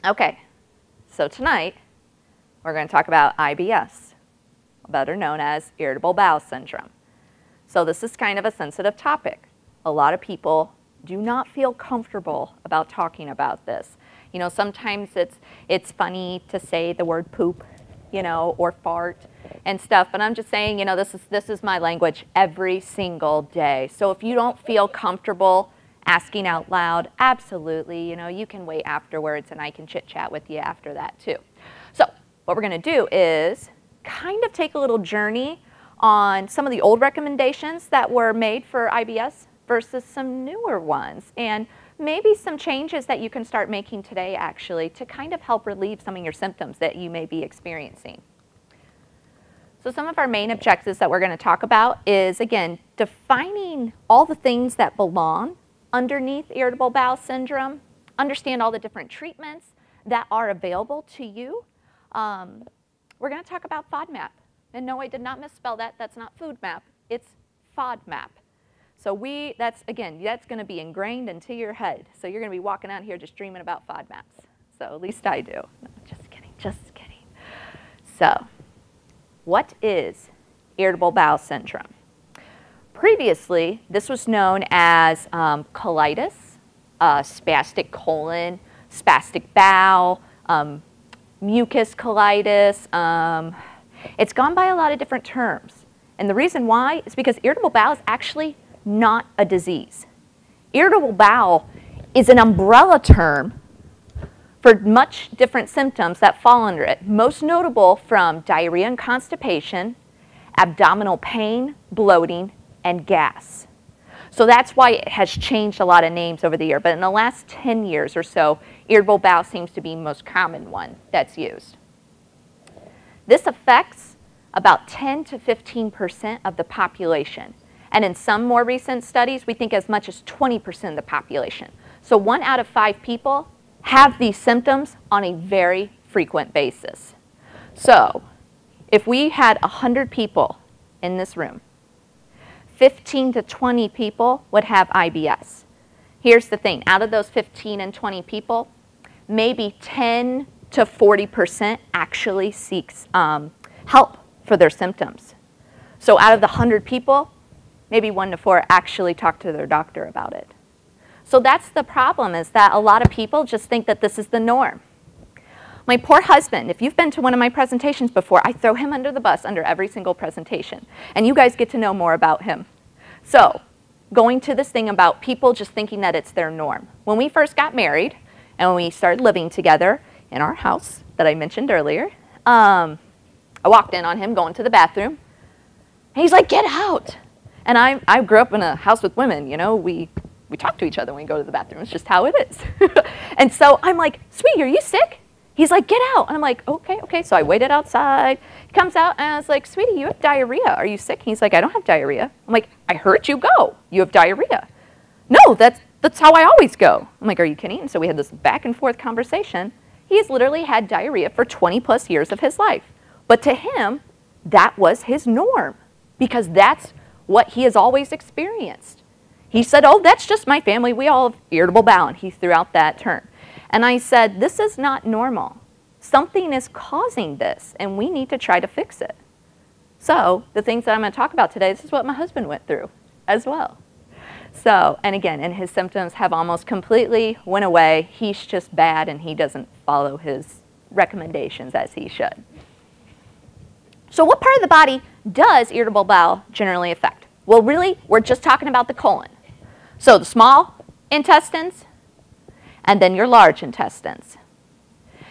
Okay, so tonight we're going to talk about IBS, better known as Irritable Bowel Syndrome. So this is kind of a sensitive topic. A lot of people do not feel comfortable about talking about this. You know, sometimes it's funny to say the word poop, you know, or fart and stuff, but I'm just saying, you know, this is my language every single day. So if you don't feel comfortable asking out loud, absolutely, you know, you can wait afterwards and I can chit chat with you after that too. So what we're going to do is kind of take a little journey on some of the old recommendations that were made for IBS versus some newer ones, and maybe some changes that you can start making today actually to kind of help relieve some of your symptoms that you may be experiencing. So some of our main objectives that we're going to talk about is, again, defining all the things that belong underneath irritable bowel syndrome, understand all the different treatments that are available to you. We're going to talk about FODMAP. And no, I did not misspell that. That's not FODMAP. It's FODMAP. So that's going to be ingrained into your head. So you're going to be walking out here just dreaming about FODMAPs. So at least I do. No, just kidding, just kidding. So what is irritable bowel syndrome? Previously, this was known as colitis, spastic colon, spastic bowel, mucus colitis. It's gone by a lot of different terms. And the reason why is because irritable bowel is actually not a disease. Irritable bowel is an umbrella term for much different symptoms that fall under it, most notable from diarrhea and constipation, abdominal pain, bloating, and gas. So that's why it has changed a lot of names over the year. But in the last 10 years or so, irritable bowel seems to be the most common one that's used. This affects about 10 to 15% of the population. And in some more recent studies, we think as much as 20% of the population. So 1 out of 5 people have these symptoms on a very frequent basis. So if we had 100 people in this room, 15 to 20 people would have IBS. Here's the thing, out of those 15 and 20 people, maybe 10 to 40% actually seeks help for their symptoms. So out of the 100 people, maybe 1 to 4 actually talk to their doctor about it. So that's the problem, is that a lot of people just think that this is the norm. My poor husband, if you've been to one of my presentations before, I throw him under the bus under every single presentation. And you guys get to know more about him. So, going to this thing about people just thinking that it's their norm. When we first got married and when we started living together in our house that I mentioned earlier, I walked in on him going to the bathroom. And he's like, "Get out." And I grew up in a house with women, you know, we talk to each other when we go to the bathroom. It's just how it is. And so I'm like, "Sweetie, are you sick?" He's like, "Get out." And I'm like, okay. So I waited outside. He comes out and I was like, "Sweetie, you have diarrhea. Are you sick?" He's like, "I don't have diarrhea." I'm like, "I heard you go. You have diarrhea." "No, that's how I always go." I'm like, "Are you kidding?" And so we had this back and forth conversation. He has literally had diarrhea for 20 plus years of his life. But to him, that was his norm because that's what he has always experienced. He said, "Oh, that's just my family. We all have irritable bowel." And he threw out that term. And I said, this is not normal. Something is causing this, and we need to try to fix it. So the things that I'm going to talk about today, this is what my husband went through as well. So, and again, and his symptoms have almost completely went away. He's just bad, and he doesn't follow his recommendations as he should. So what part of the body does irritable bowel generally affect? Well, really, we're just talking about the colon. So the small intestines, and then your large intestines.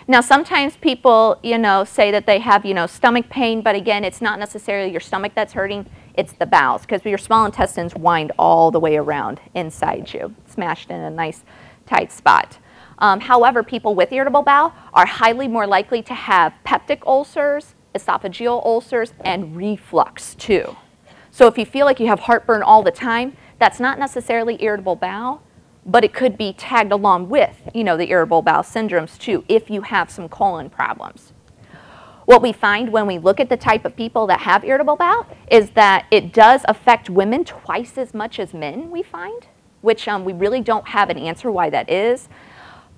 Now, sometimes people, you know, say that they have, you know, stomach pain, but again, it's not necessarily your stomach that's hurting, it's the bowels, because your small intestines wind all the way around inside you, smashed in a nice tight spot. However, people with irritable bowel are highly more likely to have peptic ulcers, esophageal ulcers, and reflux too. So if you feel like you have heartburn all the time, that's not necessarily irritable bowel, but it could be tagged along with, you know, the irritable bowel syndromes too, if you have some colon problems. What we find when we look at the type of people that have irritable bowel is that it does affect women twice as much as men, we find, which we really don't have an answer why that is.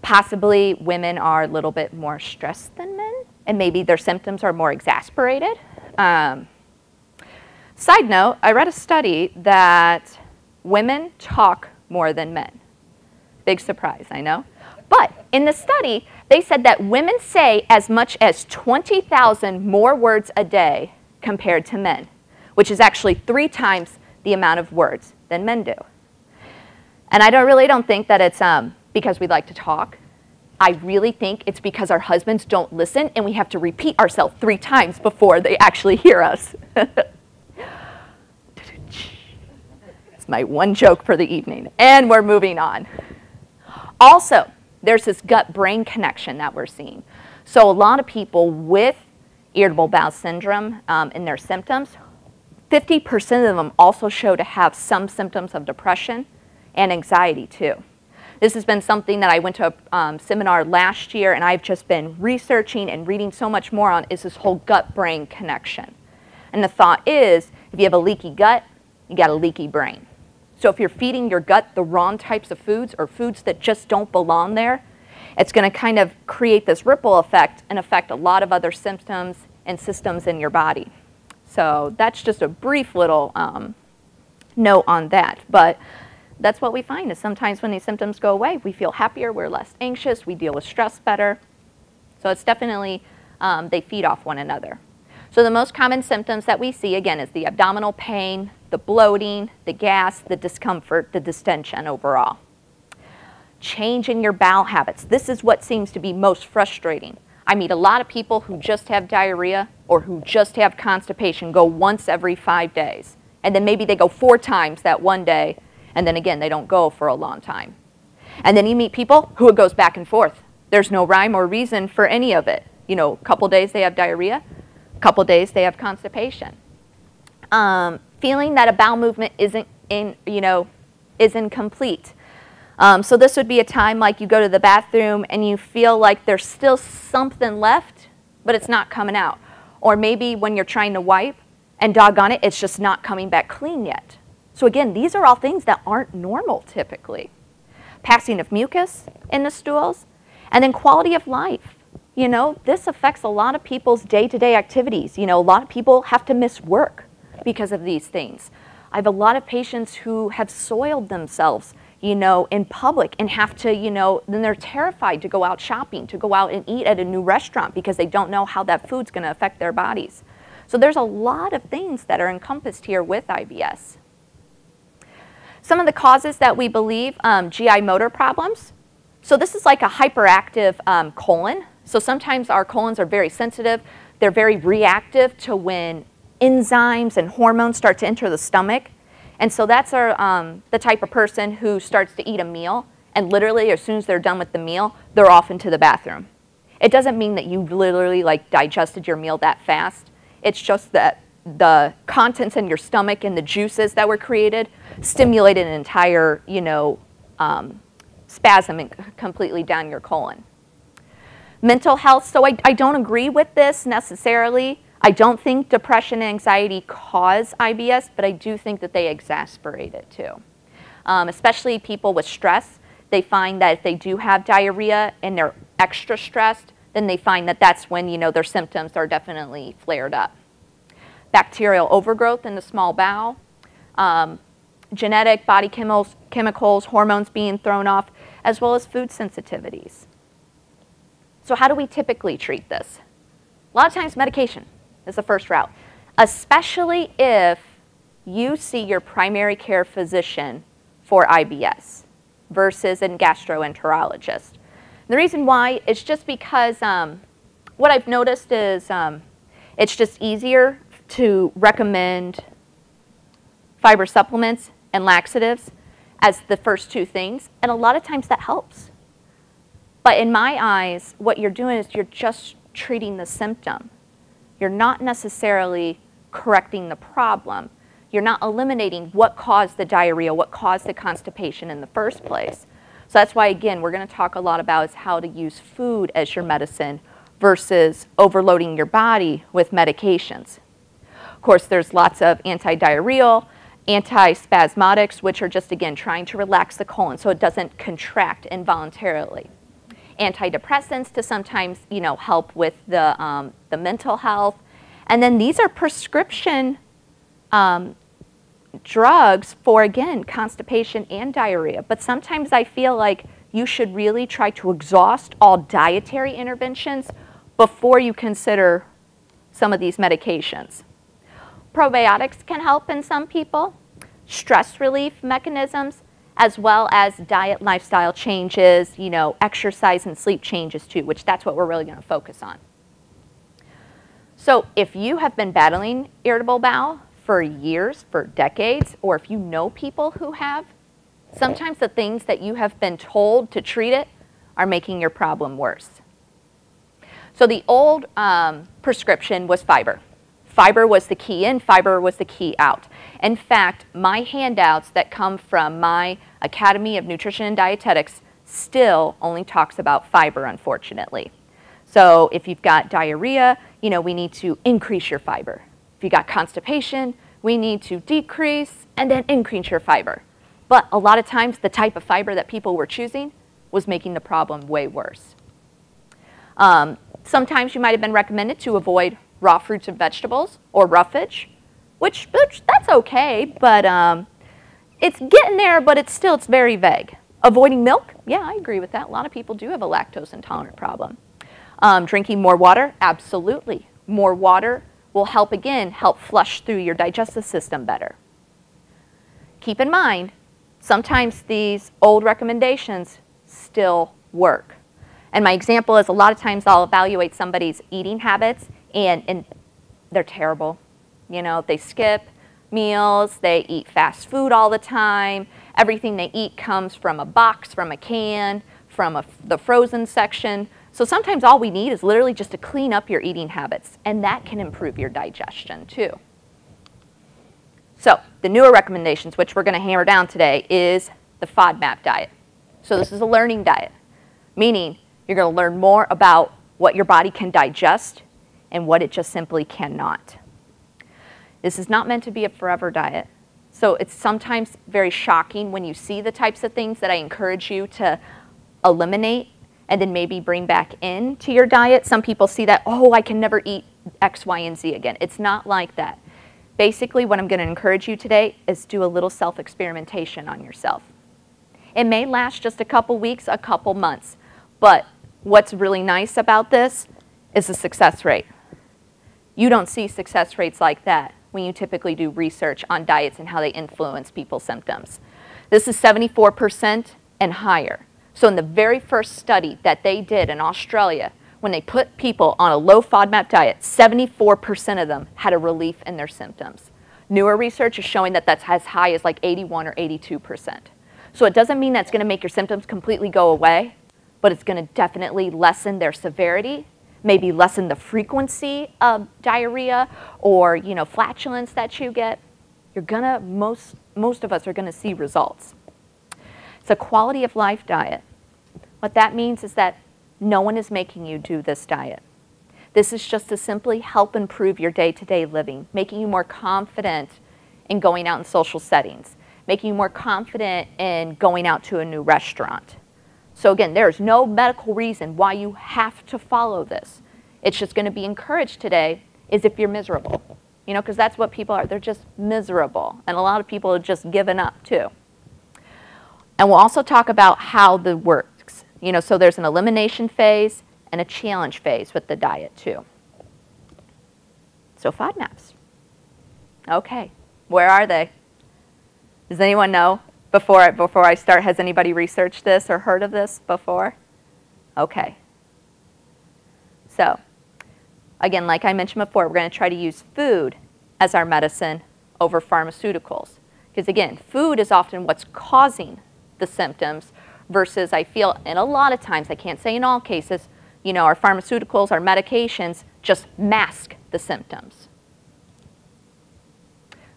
Possibly women are a little bit more stressed than men, and maybe their symptoms are more exacerbated. Side note, I read a study that women talk more than men. Big surprise, I know. But in the study, they said that women say as much as 20,000 more words a day compared to men, which is actually 3 times the amount of words than men do. And I really don't think that it's because we like to talk. I really think it's because our husbands don't listen and we have to repeat ourselves 3 times before they actually hear us. It's my one joke for the evening. And we're moving on. Also, there's this gut-brain connection that we're seeing. So a lot of people with irritable bowel syndrome in their symptoms, 50% of them also show to have some symptoms of depression and anxiety too. This has been something that I went to a seminar last year, and I've just been researching and reading so much more on is this whole gut-brain connection. And the thought is, if you have a leaky gut, you got a leaky brain. So if you're feeding your gut the wrong types of foods or foods that just don't belong there, it's going to kind of create this ripple effect and affect a lot of other symptoms and systems in your body. So that's just a brief little note on that. But that's what we find is sometimes when these symptoms go away, we feel happier, we're less anxious, we deal with stress better. So it's definitely, they feed off one another. So the most common symptoms that we see, again, is the abdominal pain, the bloating, the gas, the discomfort, the distension overall. Change in your bowel habits. This is what seems to be most frustrating. I meet a lot of people who just have diarrhea or who just have constipation go once every 5 days. And then maybe they go 4 times that one day, and then again, they don't go for a long time. And then you meet people who it goes back and forth. There's no rhyme or reason for any of it. You know, a couple days they have diarrhea, a couple days they have constipation. Feeling that a bowel movement isn't complete. So this would be a time like you go to the bathroom and you feel like there's still something left, but it's not coming out. Or maybe when you're trying to wipe and doggone it, it's just not coming back clean yet. So again, these are all things that aren't normal typically. Passing of mucus in the stools, and then quality of life. You know, this affects a lot of people's day-to-day activities. You know, a lot of people have to miss work because of these things. I have a lot of patients who have soiled themselves, you know, in public and have to, you know, then they're terrified to go out shopping, to go out and eat at a new restaurant because they don't know how that food's going to affect their bodies. So there's a lot of things that are encompassed here with IBS. Some of the causes that we believe, GI motor problems. So this is like a hyperactive colon. So sometimes our colons are very sensitive. They're very reactive to when enzymes and hormones start to enter the stomach. And so that's the type of person who starts to eat a meal, and literally as soon as they're done with the meal, they're off into the bathroom. It doesn't mean that you literally like digested your meal that fast. It's just that the contents in your stomach and the juices that were created stimulated an entire, you know, spasm completely down your colon. Mental health, so I don't agree with this necessarily. I don't think depression and anxiety cause IBS, but I do think that they exacerbate it too. Especially people with stress, they find that if they do have diarrhea and they're extra stressed, then they find that that's when, you know, their symptoms are definitely flared up. Bacterial overgrowth in the small bowel, genetic body chemicals, hormones being thrown off, as well as food sensitivities. So how do we typically treat this? A lot of times medication is the first route, especially if you see your primary care physician for IBS versus a gastroenterologist. The reason why is just because what I've noticed is it's just easier to recommend fiber supplements and laxatives as the first 2 things, and a lot of times that helps. But in my eyes, what you're doing is you're just treating the symptom. You're not necessarily correcting the problem. You're not eliminating what caused the diarrhea, what caused the constipation in the first place. So that's why, again, we're going to talk a lot about is how to use food as your medicine versus overloading your body with medications. Of course, there's lots of anti-diarrheal, anti-spasmodics, which are just, again, trying to relax the colon so it doesn't contract involuntarily. antidepressants to sometimes, help with the mental health. And then these are prescription drugs for, again, constipation and diarrhea. But sometimes I feel like you should really try to exhaust all dietary interventions before you consider some of these medications. Probiotics can help in some people, stress relief mechanisms, as well as diet lifestyle changes, exercise and sleep changes too, which that's what we're really going to focus on. So if you have been battling irritable bowel for years, for decades, or if you know people who have, sometimes the things that you have been told to treat it are making your problem worse. So the old prescription was fiber. Fiber was the key in, fiber was the key out. In fact, my handouts that come from my Academy of Nutrition and Dietetics still only talks about fiber, unfortunately. So if you've got diarrhea, we need to increase your fiber. If you got constipation, we need to decrease and then increase your fiber. But a lot of times the type of fiber that people were choosing was making the problem way worse. Sometimes you might have been recommended to avoid raw fruits and vegetables or roughage, which that's okay, but it's getting there, but it's very vague. Avoiding milk, yeah, I agree with that. A lot of people do have a lactose intolerant problem. Drinking more water, absolutely. More water will help flush through your digestive system better. Keep in mind, sometimes these old recommendations still work. And my example is a lot of times I'll evaluate somebody's eating habits and they're terrible. They skip meals, they eat fast food all the time. Everything they eat comes from a box, from a can, from the frozen section. So sometimes all we need is literally just to clean up your eating habits, and that can improve your digestion too. So the newer recommendations, which we're going to hammer down today, is the FODMAP diet. So this is a learning diet, meaning you're going to learn more about what your body can digest and what it just simply cannot. This is not meant to be a forever diet. So it's sometimes very shocking when you see the types of things that I encourage you to eliminate and then maybe bring back into your diet. Some people see that, oh, I can never eat X, Y, and Z again. It's not like that. Basically, what I'm going to encourage you today is do a little self-experimentation on yourself. It may last just a couple weeks, a couple months, but what's really nice about this is the success rate. You don't see success rates like that when you typically do research on diets and how they influence people's symptoms. This is 74% and higher. So in the very first study that they did in Australia, when they put people on a low FODMAP diet, 74% of them had a relief in their symptoms. Newer research is showing that that's as high as like 81 or 82%. So it doesn't mean that's going to make your symptoms completely go away, but it's going to definitely lessen their severity, maybe lessen the frequency of diarrhea or flatulence that you get. You're gonna, most of us are going to see results. It's a quality of life diet. What that means is that no one is making you do this diet. This is just to simply help improve your day-to-day living, making you more confident in going out in social settings, making you more confident in going out to a new restaurant. So again, there's no medical reason why you have to follow this. It's just going to be encouraged today is if you're miserable, because that's what people are. They're just miserable. And a lot of people have just given up too. And we'll also talk about how the works. So there's an elimination phase and a challenge phase with the diet too. So FODMAPs. Okay, where are they? Does anyone know? Before I start, has anybody researched this or heard of this before? Okay. So, again, like I mentioned before, we're going to try to use food as our medicine over pharmaceuticals. Because again, food is often what's causing the symptoms versus I feel, and a lot of times, I can't say in all cases, our pharmaceuticals, our medications just mask the symptoms.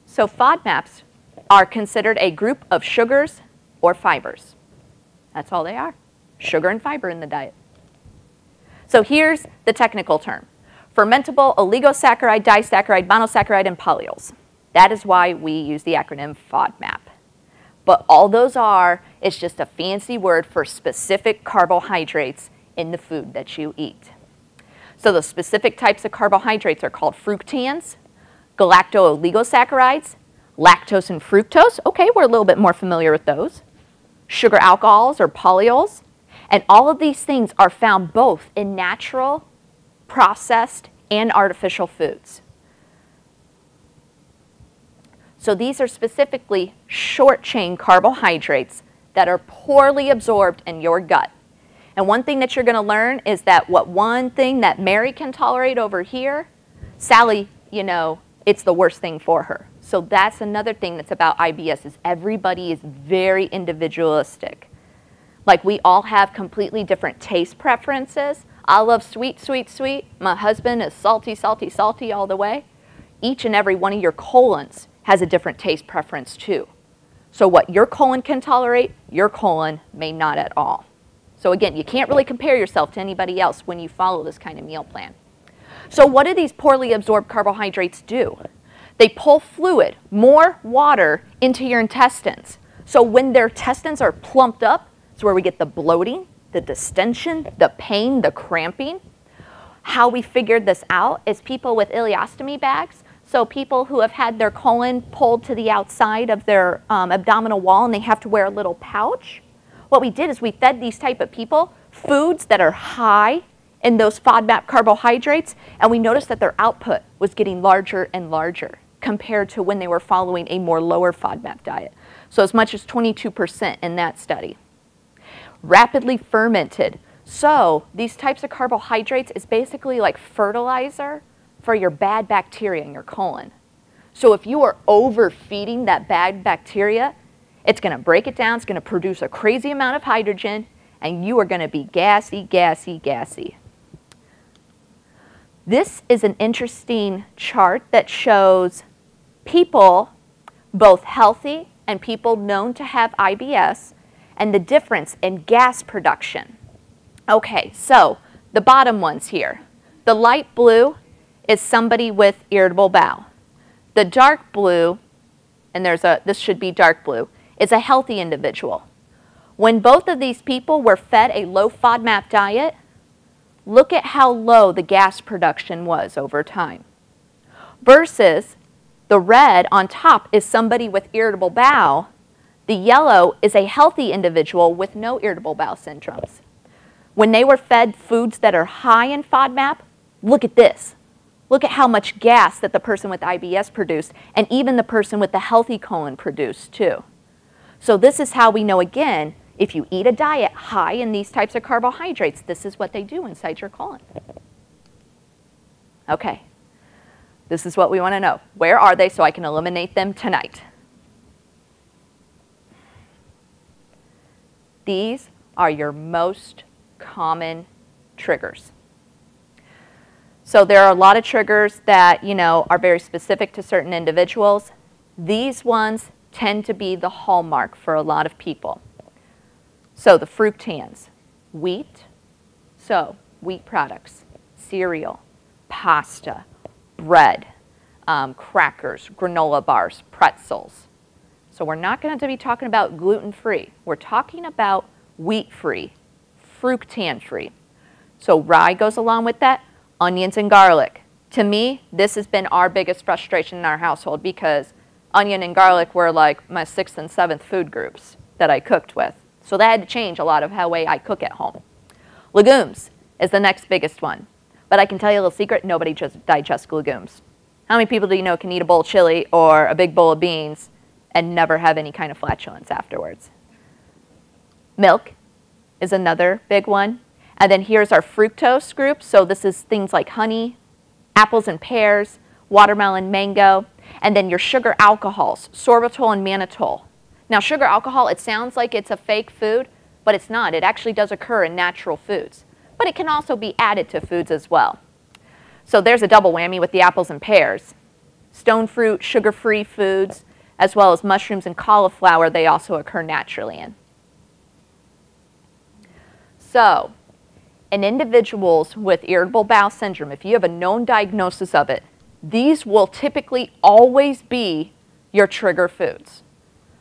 So FODMAPs are considered a group of sugars or fibers. That's all they are, sugar and fiber in the diet. So here's the technical term: fermentable oligosaccharide, disaccharide, monosaccharide, and polyols. That is why we use the acronym FODMAP. But all those are is just a fancy word for specific carbohydrates in the food that you eat. So the specific types of carbohydrates are called fructans, galacto-oligosaccharides, lactose and fructose. Okay, we're a little bit more familiar with those. Sugar alcohols or polyols. And all of these things are found both in natural, processed, and artificial foods. So these are specifically short-chain carbohydrates that are poorly absorbed in your gut. And one thing that you're going to learn is that one thing that Mary can tolerate over here, Sally, you know, it's the worst thing for her. So that's another thing that's about IBS is everybody is very individualistic. Like we all have completely different taste preferences. I love sweet, sweet, sweet. My husband is salty, salty, salty all the way. Each and every one of your colons has a different taste preference too. So what your colon can tolerate, your colon may not at all. So again, you can't really compare yourself to anybody else when you follow this kind of meal plan. So what do these poorly absorbed carbohydrates do? They pull fluid, more water, into your intestines. So when their intestines are plumped up, it's where we get the bloating, the distension, the pain, the cramping. How we figured this out is people with ileostomy bags, so people who have had their colon pulled to the outside of their abdominal wall and they have to wear a little pouch. What we did is we fed these type of people foods that are high in those FODMAP carbohydrates, and we noticed that their output was getting larger and larger compared to when they were following a more lower FODMAP diet. So as much as 22% in that study. Rapidly fermented. So these types of carbohydrates is basically like fertilizer for your bad bacteria in your colon. So if you are overfeeding that bad bacteria, it's going to break it down, it's going to produce a crazy amount of hydrogen, and you are going to be gassy, gassy, gassy. This is an interesting chart that shows people, both healthy and people known to have IBS, and the difference in gas production. Okay, so the bottom ones here. The light blue is somebody with irritable bowel. The dark blue, and this should be dark blue, is a healthy individual. When both of these people were fed a low FODMAP diet, look at how low the gas production was over time. Versus the red on top is somebody with irritable bowel. The yellow is a healthy individual with no irritable bowel syndromes. When they were fed foods that are high in FODMAP, look at this. Look at how much gas that the person with IBS produced, and even the person with the healthy colon produced too. So this is how we know, again, if you eat a diet high in these types of carbohydrates, this is what they do inside your colon. Okay, this is what we want to know. Where are they so I can eliminate them tonight? These are your most common triggers. So there are a lot of triggers that, you know, are very specific to certain individuals. These ones tend to be the hallmark for a lot of people. So the fructans, wheat, so wheat products, cereal, pasta, bread, crackers, granola bars, pretzels. So we're not going to be talking about gluten-free. We're talking about wheat-free, fructan-free. So rye goes along with that, onions and garlic. To me, this has been our biggest frustration in our household because onion and garlic were like my 6th and 7th food groups that I cooked with. So that had to change a lot of how way I cook at home. Legumes is the next biggest one. But I can tell you a little secret, nobody just digests legumes. How many people do you know can eat a bowl of chili or a big bowl of beans and never have any kind of flatulence afterwards? Milk is another big one. And then here's our fructose group. So this is things like honey, apples and pears, watermelon, mango, and then your sugar alcohols, sorbitol and mannitol. Now sugar alcohol, it sounds like it's a fake food, but it's not. It actually does occur in natural foods. But it can also be added to foods as well. So there's a double whammy with the apples and pears. Stone fruit, sugar-free foods, as well as mushrooms and cauliflower, they also occur naturally in. So, in individuals with irritable bowel syndrome, if you have a known diagnosis of it, these will typically always be your trigger foods.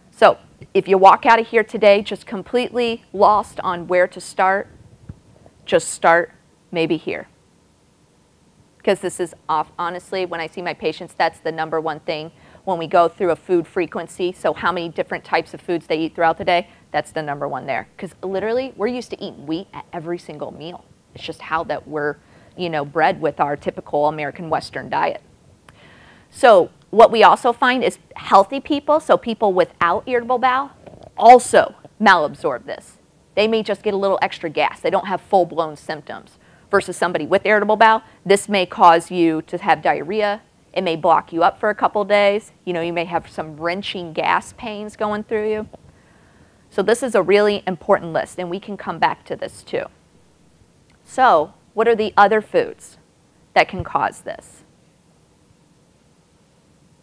So, if you walk out of here today just completely lost on where to start, just start maybe here. Because this is off, honestly, when I see my patients, that's the #1 thing when we go through a food frequency. So how many different types of foods they eat throughout the day, that's the #1 there. Because literally, we're used to eating wheat at every single meal. It's just how that we're, you know, bred with our typical American Western diet. So what we also find is healthy people, so people without irritable bowel, also malabsorb this. They may just get a little extra gas. They don't have full-blown symptoms. Versus somebody with irritable bowel, this may cause you to have diarrhea. It may block you up for a couple days. You know, you may have some wrenching gas pains going through you. So this is a really important list, and we can come back to this too. So what are the other foods that can cause this?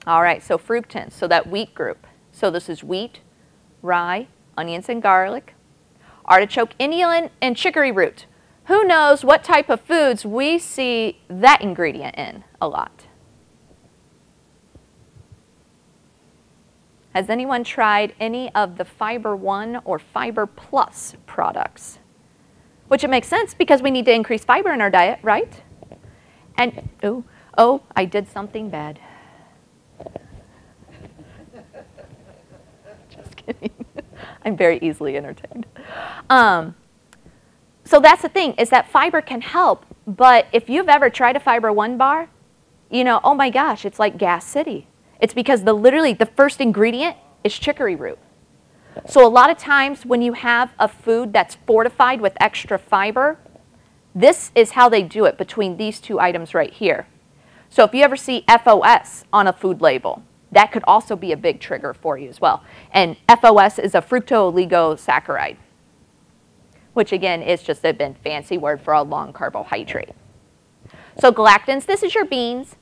All right, so fructose, so that wheat group. So this is wheat, rye, onions and garlic, artichoke, inulin, and chicory root. Who knows what type of foods we see that ingredient in a lot? Has anyone tried any of the Fiber One or Fiber Plus products? Which it makes sense because we need to increase fiber in our diet, right? And, oh, I did something bad. Just kidding. I'm very easily entertained. So that's the thing, is that fiber can help, but if you've ever tried a Fiber One bar, you know, oh my gosh, it's like Gas City. It's because literally the first ingredient is chicory root. So a lot of times when you have a food that's fortified with extra fiber, this is how they do it between these two items right here. So if you ever see FOS on a food label, that could also be a big trigger for you as well. And FOS is a fructooligosaccharide, which again is just a big fancy word for a long carbohydrate. So galactans, this is your beans.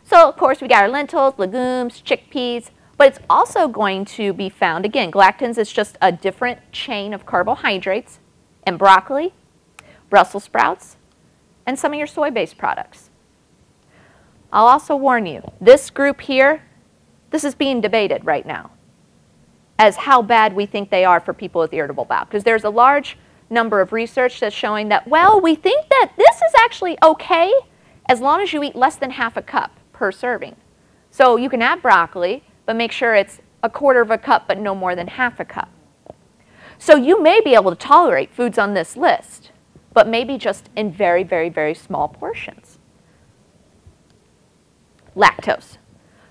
So of course we got our lentils, legumes, chickpeas, but it's also going to be found, again, galactans is just a different chain of carbohydrates, in broccoli, Brussels sprouts, and some of your soy-based products. I'll also warn you, this group here, this is being debated right now as how bad we think they are for people with irritable bowel, because there's a large number of research that's showing that, well, we think that this is actually okay as long as you eat less than half a cup per serving. So you can have broccoli, but make sure it's 1/4 cup, but no more than half a cup. So you may be able to tolerate foods on this list, but maybe just in very, very, very small portions. Lactose.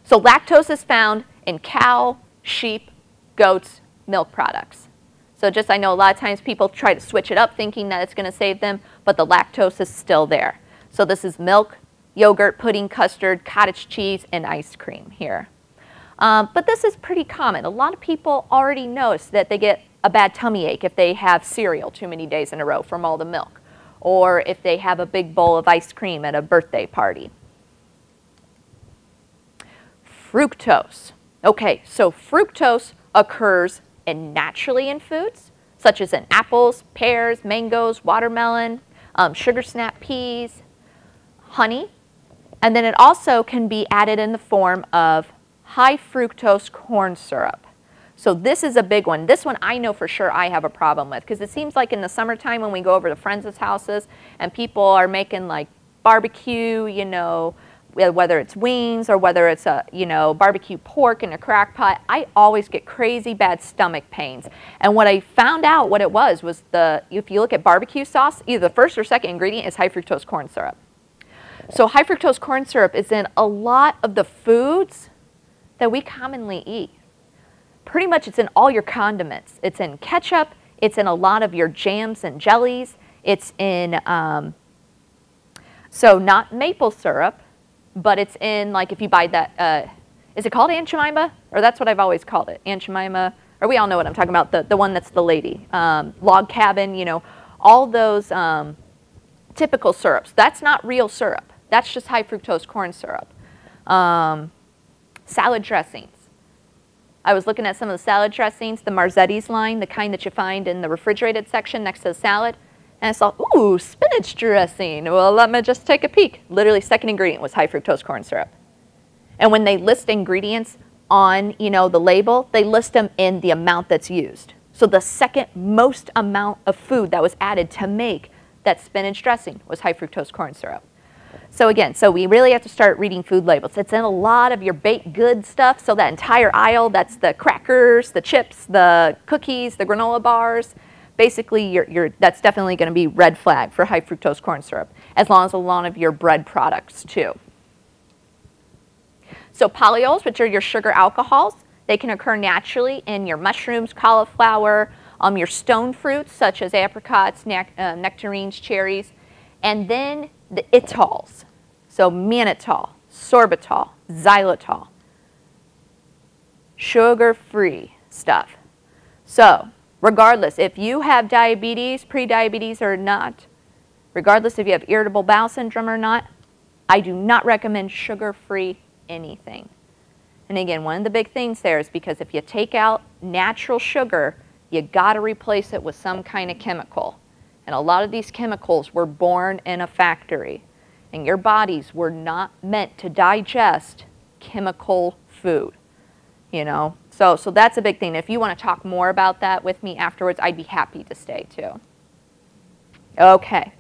So lactose is found in cow, sheep, goats, milk products. So just, I know a lot of times people try to switch it up thinking that it's going to save them, but the lactose is still there. So this is milk, yogurt, pudding, custard, cottage cheese, and ice cream here. But this is pretty common. A lot of people already notice that they get a bad tummy ache if they have cereal too many days in a row from all the milk, or if they have a big bowl of ice cream at a birthday party. Fructose. Okay, so fructose occurs naturally in foods, such as in apples, pears, mangoes, watermelon, sugar snap peas, honey, and then it also can be added in the form of high fructose corn syrup. So this is a big one. This one I know for sure I have a problem with, because it seems like in the summertime when we go over to friends' houses and people are making like barbecue, you know, whether it's wings or whether it's a, you know, barbecue pork in a crock pot, I always get crazy bad stomach pains. And what I found out what it was if you look at barbecue sauce, either the first or second ingredient is high fructose corn syrup. So high fructose corn syrup is in a lot of the foods that we commonly eat. Pretty much it's in all your condiments. It's in ketchup, it's in a lot of your jams and jellies, it's in, so not maple syrup, but it's in, like, if you buy that, is it called Aunt Jemima? Or that's what I've always called it, Aunt Jemima, or we all know what I'm talking about, the one that's the lady. Log Cabin, you know, all those typical syrups. That's not real syrup. That's just high fructose corn syrup. Salad dressings. I was looking at some of the salad dressings, the Marzetti's line, the kind that you find in the refrigerated section next to the salad. And I saw, ooh, spinach dressing. Well, let me just take a peek. Literally, second ingredient was high fructose corn syrup. And when they list ingredients on, you know, the label, they list them in the amount that's used. So the second most amount of food that was added to make that spinach dressing was high fructose corn syrup. So again, so we really have to start reading food labels. It's in a lot of your baked goods stuff, so that entire aisle, that's the crackers, the chips, the cookies, the granola bars. Basically, that's definitely going to be red flag for high fructose corn syrup, as long as a lot of your bread products too. So polyols, which are your sugar alcohols, they can occur naturally in your mushrooms, cauliflower, your stone fruits such as apricots, nectarines, cherries, and then the itols, so mannitol, sorbitol, xylitol, sugar-free stuff. So regardless if you have diabetes, pre-diabetes or not, regardless if you have irritable bowel syndrome or not, I do not recommend sugar-free anything. And again, one of the big things there is because if you take out natural sugar, you got to replace it with some kind of chemical. And a lot of these chemicals were born in a factory. And your bodies were not meant to digest chemical food, you know. So that's a big thing. If you want to talk more about that with me afterwards, I'd be happy to stay too. Okay,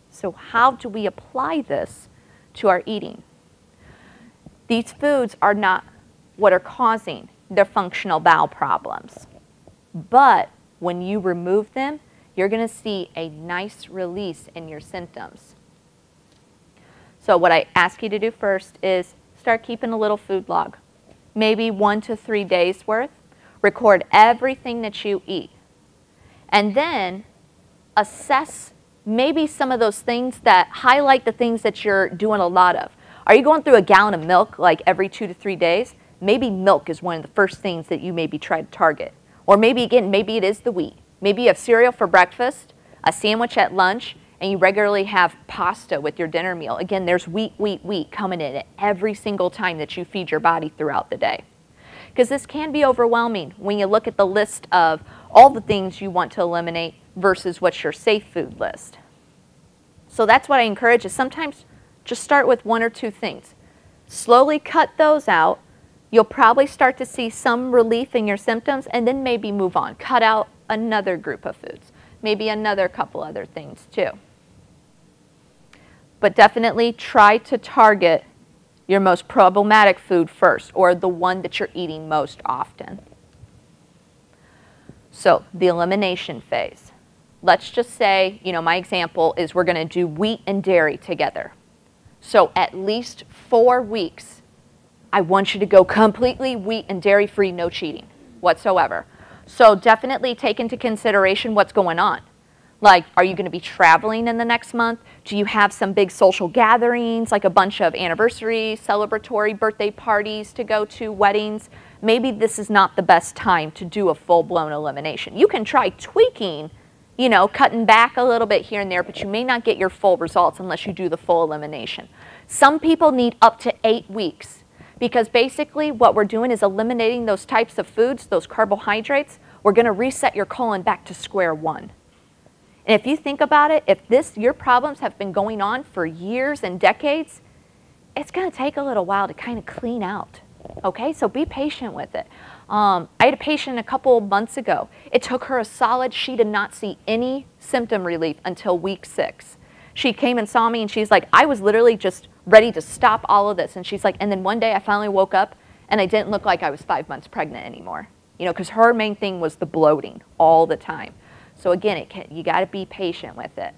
so how do we apply this to our eating? These foods are not what are causing the functional bowel problems. But when you remove them, you're going to see a nice release in your symptoms. So what I ask you to do first is start keeping a little food log, maybe 1 to 3 days worth. Record everything that you eat. And then assess maybe some of those things that highlight the things that you're doing a lot of. Are you going through a gallon of milk like every 2 to 3 days? Maybe milk is one of the first things that you maybe try to target. Or maybe again, maybe it is the wheat. Maybe you have cereal for breakfast, a sandwich at lunch, and you regularly have pasta with your dinner meal. Again, there's wheat coming in every single time that you feed your body throughout the day. Because this can be overwhelming when you look at the list of all the things you want to eliminate versus what's your safe food list. So that's what I encourage is sometimes just start with 1 or 2 things. Slowly cut those out. You'll probably start to see some relief in your symptoms and then maybe move on. Cut out another group of foods, maybe another couple other things too. But definitely try to target your most problematic food first, or the one that you're eating most often. So the elimination phase. Let's just say, you know, my example is we're going to do wheat and dairy together. So at least 4 weeks, I want you to go completely wheat and dairy free, no cheating whatsoever. So definitely take into consideration what's going on. Like, are you going to be traveling in the next month? Do you have some big social gatherings, like a bunch of anniversaries, celebratory birthday parties to go to, weddings? Maybe this is not the best time to do a full-blown elimination. You can try tweaking, you know, cutting back a little bit here and there, but you may not get your full results unless you do the full elimination. Some people need up to 8 weeks. Because basically what we're doing is eliminating those types of foods, those carbohydrates. We're going to reset your colon back to square one. And if you think about it, if your problems have been going on for years and decades, it's going to take a little while to kind of clean out. Okay, so be patient with it. I had a patient a couple months ago. It took her she did not see any symptom relief until week 6. She came and saw me and she's like, I was literally just ready to stop all of this. And she's like, and then one day I finally woke up and I didn't look like I was 5 months pregnant anymore. You know, because her main thing was the bloating all the time. So again, you got to be patient with it.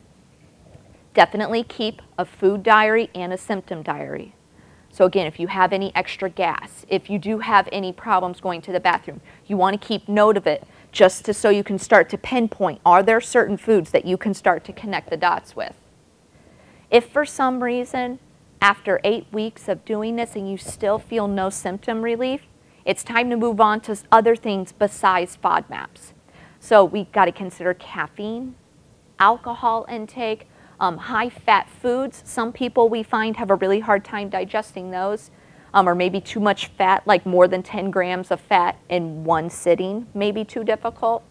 Definitely keep a food diary and a symptom diary. So again, if you have any extra gas, if you do have any problems going to the bathroom, you want to keep note of it just so you can start to pinpoint, are there certain foods that you can start to connect the dots with? If for some reason, after 8 weeks of doing this and you still feel no symptom relief, it's time to move on to other things besides FODMAPs. So we've got to consider caffeine, alcohol intake, high-fat foods. Some people we find have a really hard time digesting those, or maybe too much fat, like more than 10 grams of fat in one sitting, may be too difficult,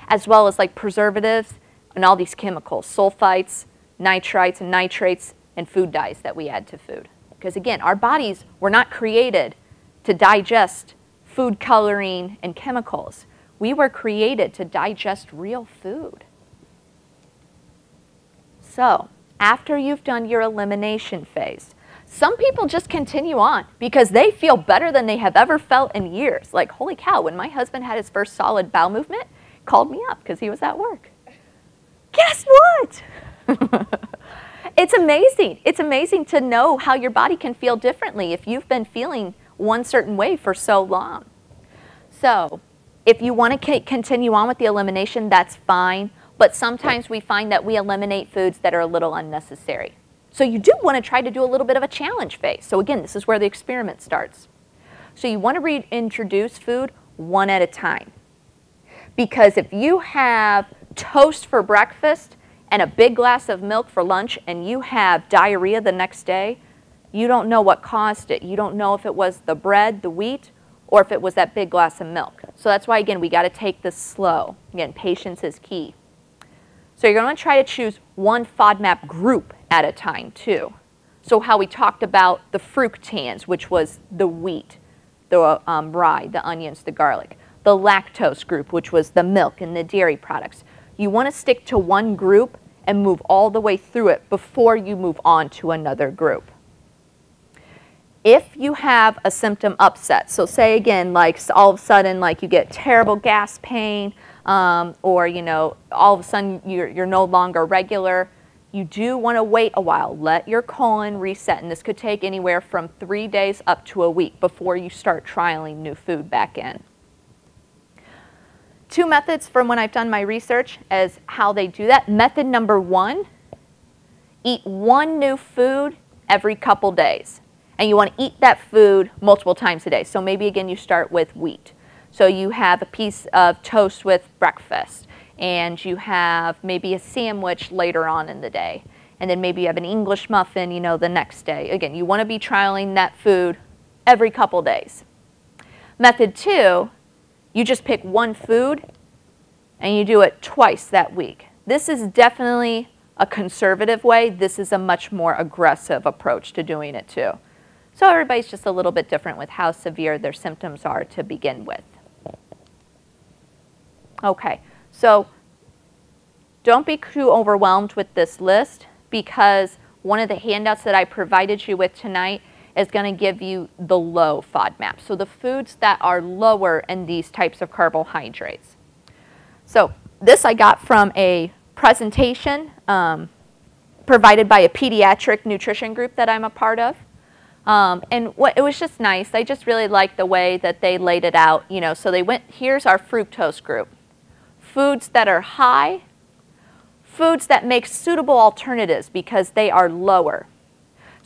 as well as like preservatives and all these chemicals, sulfites, nitrites and nitrates, and food dyes that we add to food. Because again, our bodies were not created to digest food coloring and chemicals. We were created to digest real food. So after you've done your elimination phase, some people just continue on because they feel better than they have ever felt in years. Like, holy cow, when my husband had his first solid bowel movement, he called me up because he was at work. Guess what? It's amazing. It's amazing to know how your body can feel differently if you've been feeling one certain way for so long. So if you want to continue on with the elimination, that's fine. But sometimes we find that we eliminate foods that are a little unnecessary. So you do want to try to do a little bit of a challenge phase. So again, this is where the experiment starts. So you want to reintroduce food one at a time. Because if you have toast for breakfast and a big glass of milk for lunch and you have diarrhea the next day, you don't know what caused it. You don't know if it was the bread, the wheat, or if it was that big glass of milk. So that's why, again, we got to take this slow. Again, patience is key. So you're going to try to choose one FODMAP group at a time, too. So how we talked about the fructans, which was the wheat, the rye, the onions, the garlic. The lactose group, which was the milk and the dairy products. You want to stick to one group and move all the way through it before you move on to another group. If you have a symptom upset, so say again, like all of a sudden, like you get terrible gas pain, or all of a sudden you're no longer regular, you do want to wait a while. Let your colon reset, and this could take anywhere from 3 days up to a week before you start trialing new food back in. Two methods from when I've done my research as how they do that. Method number one, eat one new food every couple days. And you want to eat that food multiple times a day. So maybe again you start with wheat. So you have a piece of toast with breakfast, and you have maybe a sandwich later on in the day. And then maybe you have an English muffin, the next day. Again, you want to be trialing that food every couple days. Method two, you just pick one food and you do it twice that week. This is definitely a conservative way. This is a much more aggressive approach to doing it too. So everybody's just a little bit different with how severe their symptoms are to begin with. Okay, so don't be too overwhelmed with this list, because one of the handouts that I provided you with tonight is going to give you the low FODMAP. So the foods that are lower in these types of carbohydrates. So this I got from a presentation provided by a pediatric nutrition group that I'm a part of. And it was just nice. I just really liked the way that they laid it out. So they went, here's our fructose group. Foods that are high, foods that make suitable alternatives because they are lower.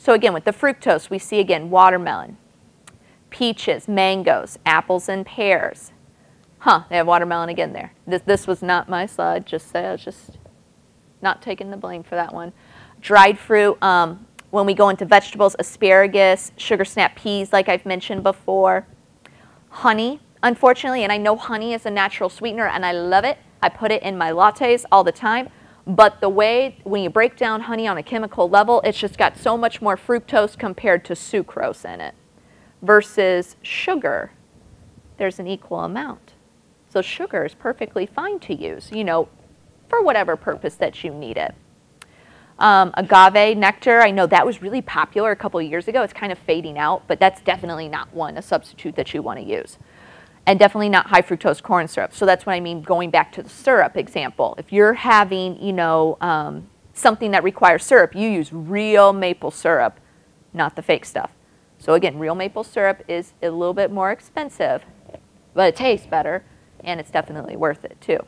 So again, with the fructose, we see again watermelon, peaches, mangoes, apples, and pears. They have watermelon again there. This was not my slide, just not taking the blame for that one. Dried fruit, when we go into vegetables, asparagus, sugar snap peas, like I've mentioned before. Honey, unfortunately, and I know honey is a natural sweetener, and I love it. I put it in my lattes all the time. But the way, when you break down honey on a chemical level, it's just got so much more fructose compared to sucrose in it. Versus sugar, there's an equal amount. So sugar is perfectly fine to use, for whatever purpose that you need it. Agave nectar, I know that was really popular a couple of years ago. It's kind of fading out, but that's definitely not a substitute that you want to use. And definitely not high fructose corn syrup. So that's what I mean, going back to the syrup example. If you're having, something that requires syrup, you use real maple syrup, not the fake stuff. So again, real maple syrup is a little bit more expensive, but it tastes better, and it's definitely worth it too.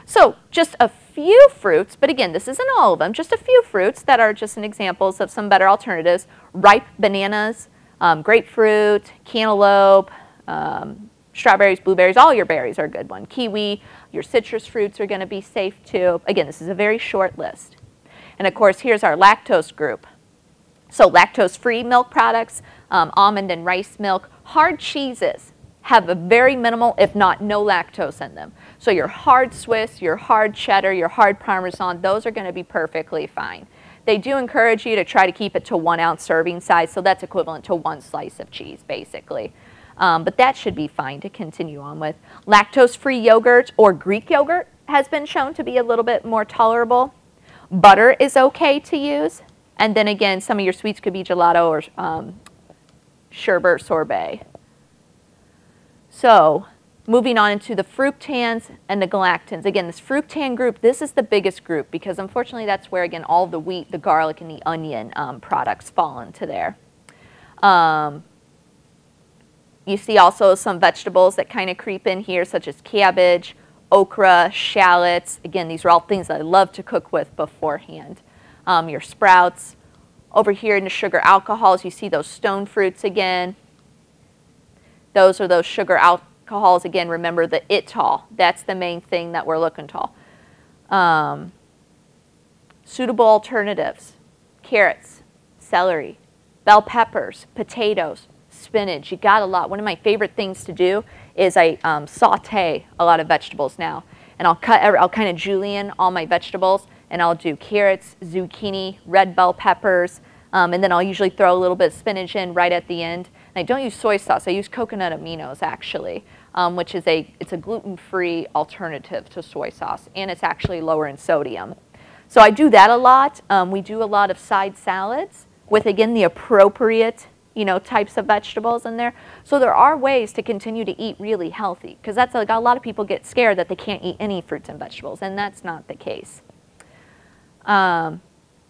So just a few fruits, but again, this isn't all of them, just a few fruits that are just examples of some better alternatives. Ripe bananas, grapefruit, cantaloupe, strawberries, blueberries, all your berries are a good one. Kiwi, your citrus fruits are going to be safe too. Again, this is a very short list. And of course, here's our lactose group. So lactose-free milk products, almond and rice milk, hard cheeses have a very minimal, if not no lactose in them. So your hard Swiss, your hard cheddar, your hard Parmesan, those are going to be perfectly fine. They do encourage you to try to keep it to 1 ounce serving size, so that's equivalent to 1 slice of cheese, basically. But that should be fine to continue on with. Lactose-free yogurt or Greek yogurt has been shown to be a little bit more tolerable. Butter is okay to use. And then again, some of your sweets could be gelato or sherbet, sorbet. So moving on into the fructans and the galactans. Again, this fructan group, this is the biggest group because unfortunately that's where, again, all the wheat, the garlic, and the onion products fall into there. You see also some vegetables that kind of creep in here, such as cabbage, okra, shallots. Again, these are all things that I love to cook with beforehand. Your sprouts. Over here in the sugar alcohols, you see those stone fruits again. Those are those sugar alcohols. Again, remember the ital. That's the main thing that we're looking to. Suitable alternatives. Carrots, celery, bell peppers, potatoes, spinach. You got a lot. One of my favorite things to do is I saute a lot of vegetables now. And I'll kind of julienne all my vegetables, and I'll do carrots, zucchini, red bell peppers, and then I'll usually throw a little bit of spinach in right at the end. And I don't use soy sauce. I use coconut aminos actually, which is it's a gluten-free alternative to soy sauce, and it's actually lower in sodium. So I do that a lot. We do a lot of side salads with, again, the appropriate types of vegetables in there. So there are ways to continue to eat really healthy, because that's like a lot of people get scared that they can't eat any fruits and vegetables, and that's not the case.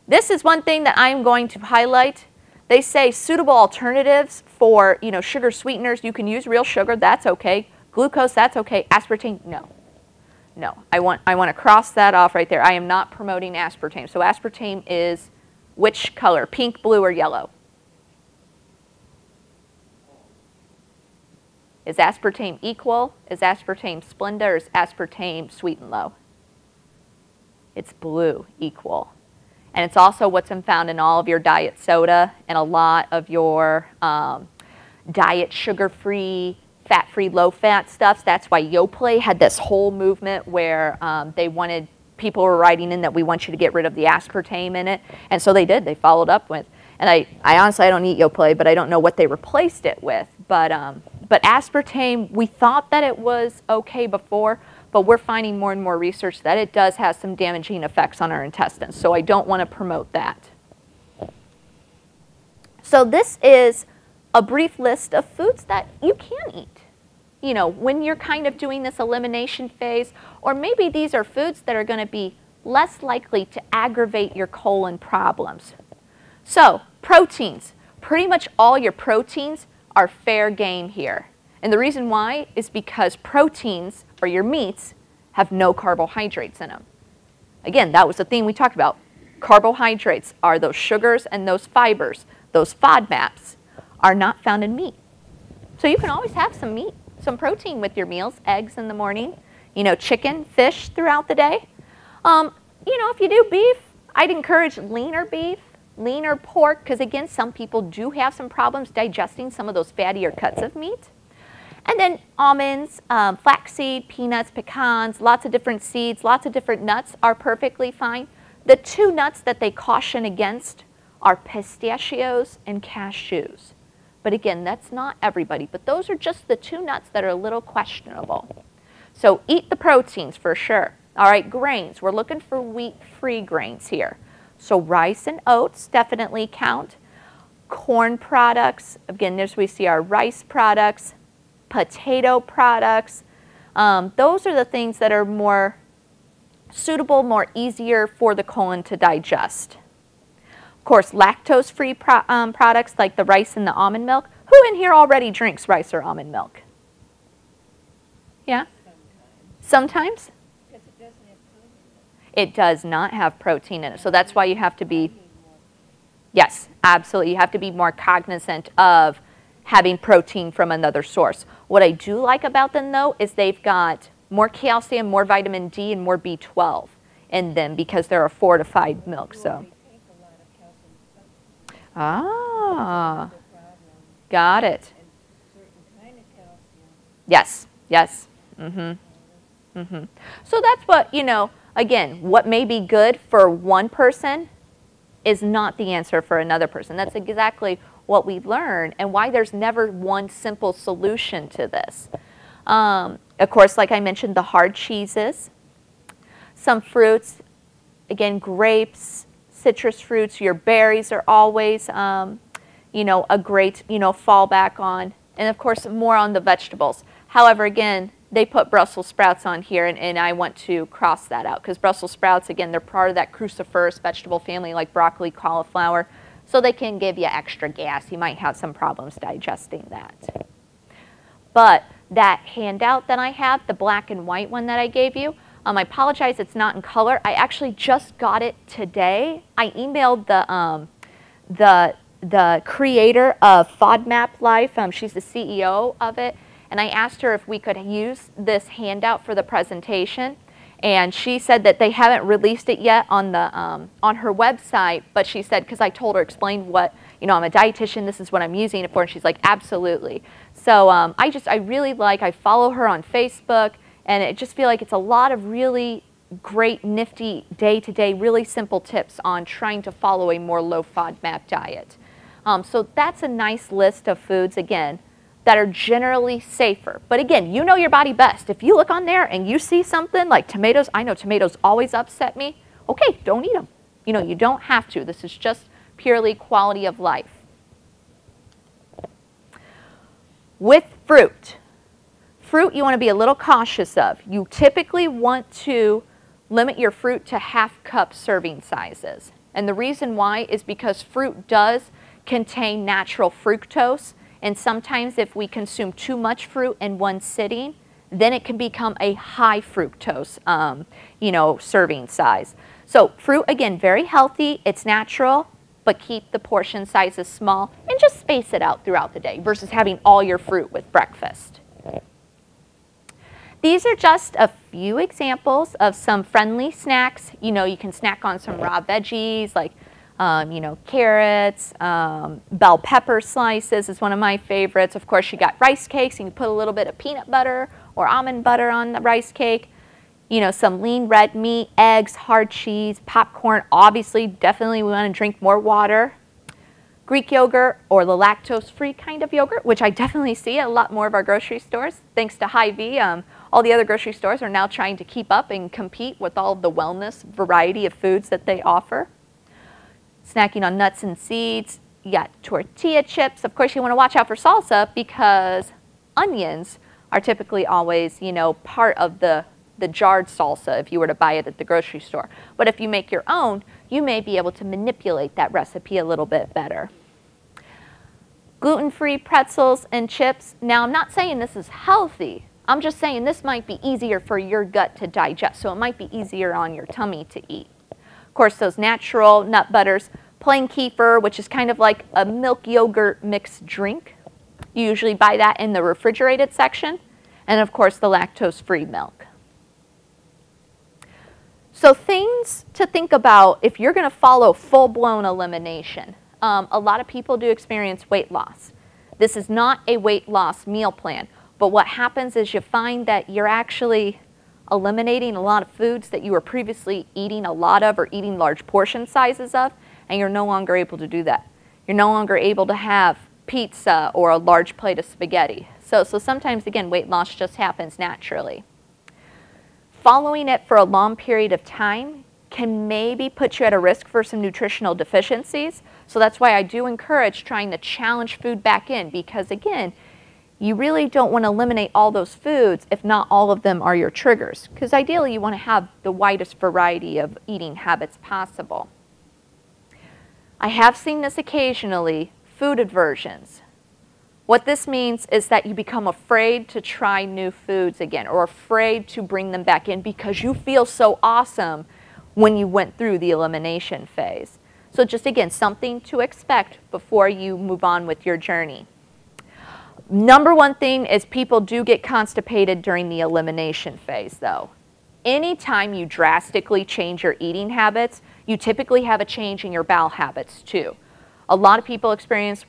This is one thing that I'm going to highlight. They say suitable alternatives for sugar sweeteners. You can use real sugar, that's okay. Glucose, that's okay. Aspartame, no. No, I want to cross that off right there. I am not promoting aspartame. So aspartame is which color? Pink, blue, or yellow? Is aspartame equal? Is aspartame Splenda, or is aspartame sweet and low? It's blue, equal. And it's also what's found in all of your diet soda and a lot of your diet sugar-free, fat-free, low-fat stuff. That's why Yoplait had this whole movement where people were writing in that we want you to get rid of the aspartame in it. And so they did. They followed up with. And I honestly, I don't eat Yoplait, but I don't know what they replaced it with. But aspartame, we thought that it was okay before, but we're finding more and more research that it does have some damaging effects on our intestines. So I don't want to promote that. So this is a brief list of foods that you can eat. When you're kind of doing this elimination phase, or maybe these are foods that are going to be less likely to aggravate your colon problems. So proteins, pretty much all your proteins are fair game here. And the reason why is because proteins, or your meats, have no carbohydrates in them. Again, that was the theme we talked about. Carbohydrates are those sugars and those fibers. Those FODMAPs are not found in meat. So you can always have some meat, some protein with your meals, eggs in the morning, chicken, fish throughout the day. If you do beef, I'd encourage leaner beef, leaner pork, because again, some people do have some problems digesting some of those fattier cuts of meat. And then almonds, flaxseed, peanuts, pecans, lots of different seeds, lots of different nuts are perfectly fine. The two nuts that they caution against are pistachios and cashews. But again, that's not everybody, but those are just the two nuts that are a little questionable. So eat the proteins for sure. All right, grains. We're looking for wheat-free grains here. So rice and oats definitely count. Corn products, again, there's we see our rice products. Potato products. Those are the things that are more suitable, more easier for the colon to digest. Of course, lactose-free products like the rice and the almond milk. Who in here already drinks rice or almond milk? Yeah? Sometimes? Because it doesn't have protein in it. It does not have protein in it. So that's why you have to be, yes, absolutely. You have to be more cognizant of having protein from another source. What I do like about them, though, is they've got more calcium, more vitamin D, and more B12 in them because they're a fortified milk. So, got it. Yes, yes. So that's what, again, what may be good for one person is not the answer for another person. That's exactly what we learn and why there's never one simple solution to this. Of course, like I mentioned, the hard cheeses, some fruits, again, grapes, citrus fruits, your berries are always, you know, a great, you know, fallback on. And of course, more on the vegetables. However, again, they put Brussels sprouts on here, and I want to cross that out because Brussels sprouts, again, they're part of that cruciferous vegetable family like broccoli, cauliflower, so they can give you extra gas. You might have some problems digesting that. But that handout that I have, the black and white one that I gave you, I apologize it's not in color. I actually just got it today. I emailed the creator of FODMAP Life. She's the CEO of it. And I asked her if we could use this handout for the presentation. And she said that they haven't released it yet on the on her website. But she said, because I told her, explain what, you know, I'm a dietitian, this is what I'm using it for. And she's like, absolutely. So I really like, I follow her on Facebook. And I just feel like it's a lot of really great, nifty, day-to-day, really simple tips on trying to follow a more low FODMAP diet. So that's a nice list of foods, again, that are generally safer. But again, you know your body best. If you look on there and you see something like tomatoes, I know tomatoes always upset me, okay, don't eat them. You know, you don't have to. This is just purely quality of life. With fruit. Fruit you want to be a little cautious of. You typically want to limit your fruit to half-cup serving sizes. And the reason why is because fruit does contain natural fructose. And sometimes if we consume too much fruit in one sitting, then it can become a high fructose, you know, serving size. So fruit, again, very healthy. It's natural, but keep the portion sizes small and just space it out throughout the day versus having all your fruit with breakfast. These are just a few examples of some friendly snacks. You know, you can snack on some raw veggies like you know, carrots, bell pepper slices is one of my favorites. Of course, you got rice cakes, and you put a little bit of peanut butter or almond butter on the rice cake. You know, some lean red meat, eggs, hard cheese, popcorn. Obviously, definitely we want to drink more water. Greek yogurt or the lactose-free kind of yogurt, which I definitely see at a lot more of our grocery stores. Thanks to Hy-Vee, all the other grocery stores are now trying to keep up and compete with all of the wellness variety of foods that they offer. Snacking on nuts and seeds. You got tortilla chips. Of course, you want to watch out for salsa because onions are typically always, you know, part of the jarred salsa if you were to buy it at the grocery store. But if you make your own, you may be able to manipulate that recipe a little bit better. Gluten-free pretzels and chips. Now, I'm not saying this is healthy. I'm just saying this might be easier for your gut to digest, so it might be easier on your tummy to eat. Of course, those natural nut butters, plain kefir, which is kind of like a milk yogurt mixed drink. You usually buy that in the refrigerated section. And of course, the lactose-free milk. So things to think about if you're going to follow full-blown elimination. A lot of people do experience weight loss. This is not a weight loss meal plan, but what happens is you find that you're actually eliminating a lot of foods that you were previously eating a lot of or eating large portion sizes of, and you're no longer able to do that. You're no longer able to have pizza or a large plate of spaghetti. So sometimes, again, weight loss just happens naturally. Following it for a long period of time can maybe put you at a risk for some nutritional deficiencies. So that's why I do encourage trying to challenge food back in because, again, you really don't want to eliminate all those foods if not all of them are your triggers. Because ideally you want to have the widest variety of eating habits possible. I have seen this occasionally, food aversions. What this means is that you become afraid to try new foods again or afraid to bring them back in because you feel so awesome when you went through the elimination phase. So just again, something to expect before you move on with your journey. Number one thing is people do get constipated during the elimination phase though. Anytime you drastically change your eating habits, you typically have a change in your bowel habits too. A lot of people experience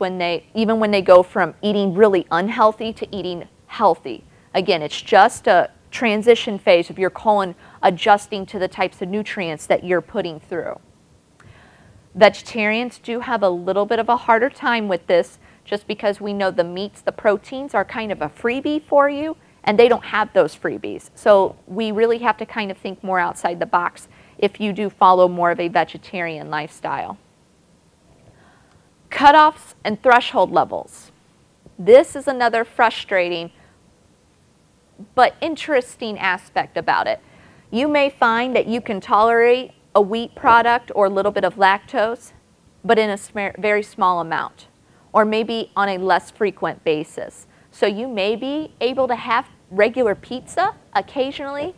even when they go from eating really unhealthy to eating healthy. Again, it's just a transition phase of your colon adjusting to the types of nutrients that you're putting through. Vegetarians do have a little bit of a harder time with this just because we know the meats, the proteins are kind of a freebie for you, and they don't have those freebies. So we really have to kind of think more outside the box if you do follow more of a vegetarian lifestyle. Cutoffs and threshold levels. This is another frustrating but interesting aspect about it. You may find that you can tolerate a wheat product or a little bit of lactose, but in a very small amount, or maybe on a less frequent basis. So you may be able to have regular pizza occasionally,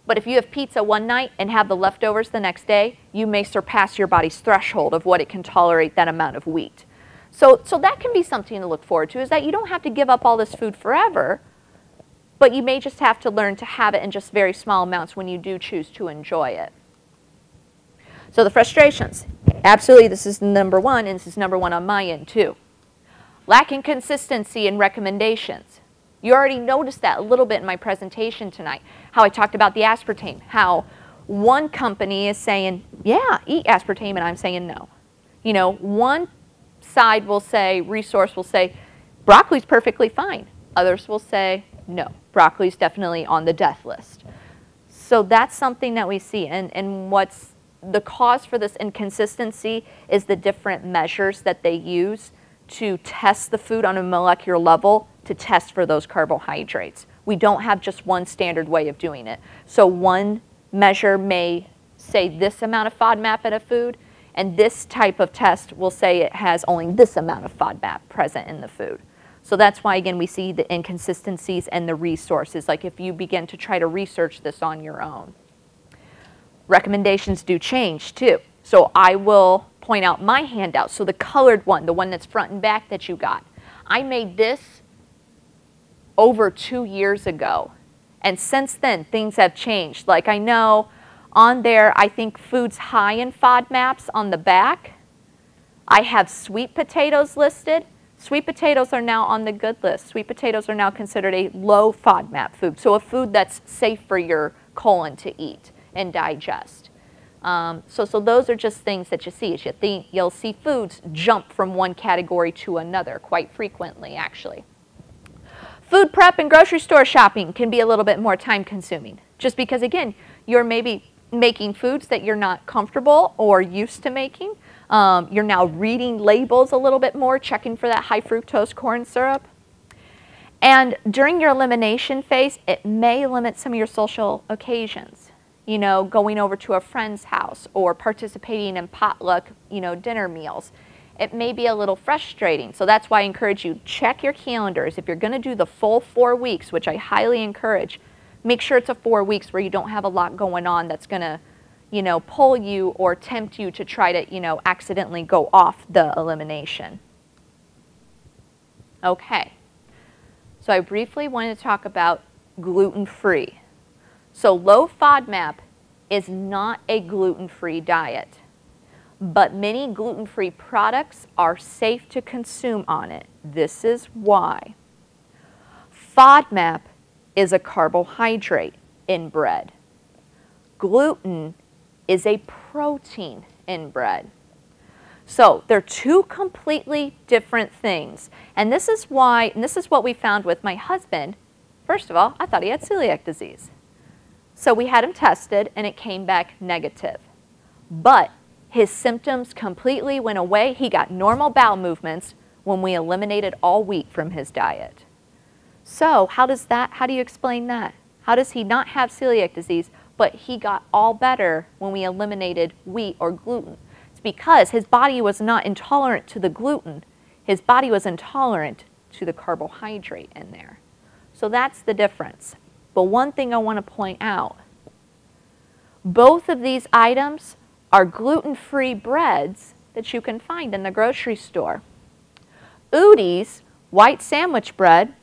but if you have pizza one night and have the leftovers the next day, you may surpass your body's threshold of what it can tolerate that amount of wheat. So that can be something to look forward to, is that you don't have to give up all this food forever, but you may just have to learn to have it in just very small amounts when you do choose to enjoy it. So the frustrations. Absolutely, this is number one, and this is number one on my end too. Lacking consistency in recommendations. You already noticed that a little bit in my presentation tonight, how I talked about the aspartame, how one company is saying, yeah, eat aspartame, and I'm saying no. You know, one side will say, resource will say, broccoli's perfectly fine. Others will say, no, broccoli's definitely on the death list. So that's something that we see, and what's the cause for this inconsistency is the different measures that they use to test the food on a molecular level to test for those carbohydrates. We don't have just one standard way of doing it. So one measure may say this amount of FODMAP in a food, and this type of test will say it has only this amount of FODMAP present in the food. So that's why, again, we see the inconsistencies and the resources, like if you begin to try to research this on your own. Recommendations do change too. So I will point out my handout. So the colored one, the one that's front and back that you got, I made this over 2 years ago. And since then, things have changed. Like I know on there, I think foods high in FODMAPs on the back. I have sweet potatoes listed. Sweet potatoes are now on the good list. Sweet potatoes are now considered a low FODMAP food, so a food that's safe for your colon to eat and digest. So those are just things that you see. You'll see foods jump from one category to another quite frequently, actually. Food prep and grocery store shopping can be a little bit more time consuming, just because, again, you're maybe making foods that you're not comfortable or used to making. You're now reading labels a little bit more, checking for that high fructose corn syrup. And during your elimination phase, it may limit some of your social occasions. You know, going over to a friend's house or participating in potluck, dinner meals. It may be a little frustrating. So that's why I encourage you, check your calendars. If you're going to do the full 4 weeks, which I highly encourage, make sure it's a 4 weeks where you don't have a lot going on that's going to, pull you or tempt you to try to, accidentally go off the elimination. Okay. So I briefly wanted to talk about gluten-free. So low FODMAP is not a gluten-free diet, but many gluten-free products are safe to consume on it. This is why. FODMAP is a carbohydrate in bread. Gluten is a protein in bread. So they're two completely different things. And this is why, and this is what we found with my husband. First of all, I thought he had celiac disease. So we had him tested and it came back negative. But his symptoms completely went away. He got normal bowel movements when we eliminated all wheat from his diet. So how do you explain that? How does he not have celiac disease, but he got all better when we eliminated wheat or gluten? It's because his body was not intolerant to the gluten. His body was intolerant to the carbohydrate in there. So that's the difference. But one thing I want to point out, both of these items are gluten-free breads that you can find in the grocery store. Udi's white sandwich bread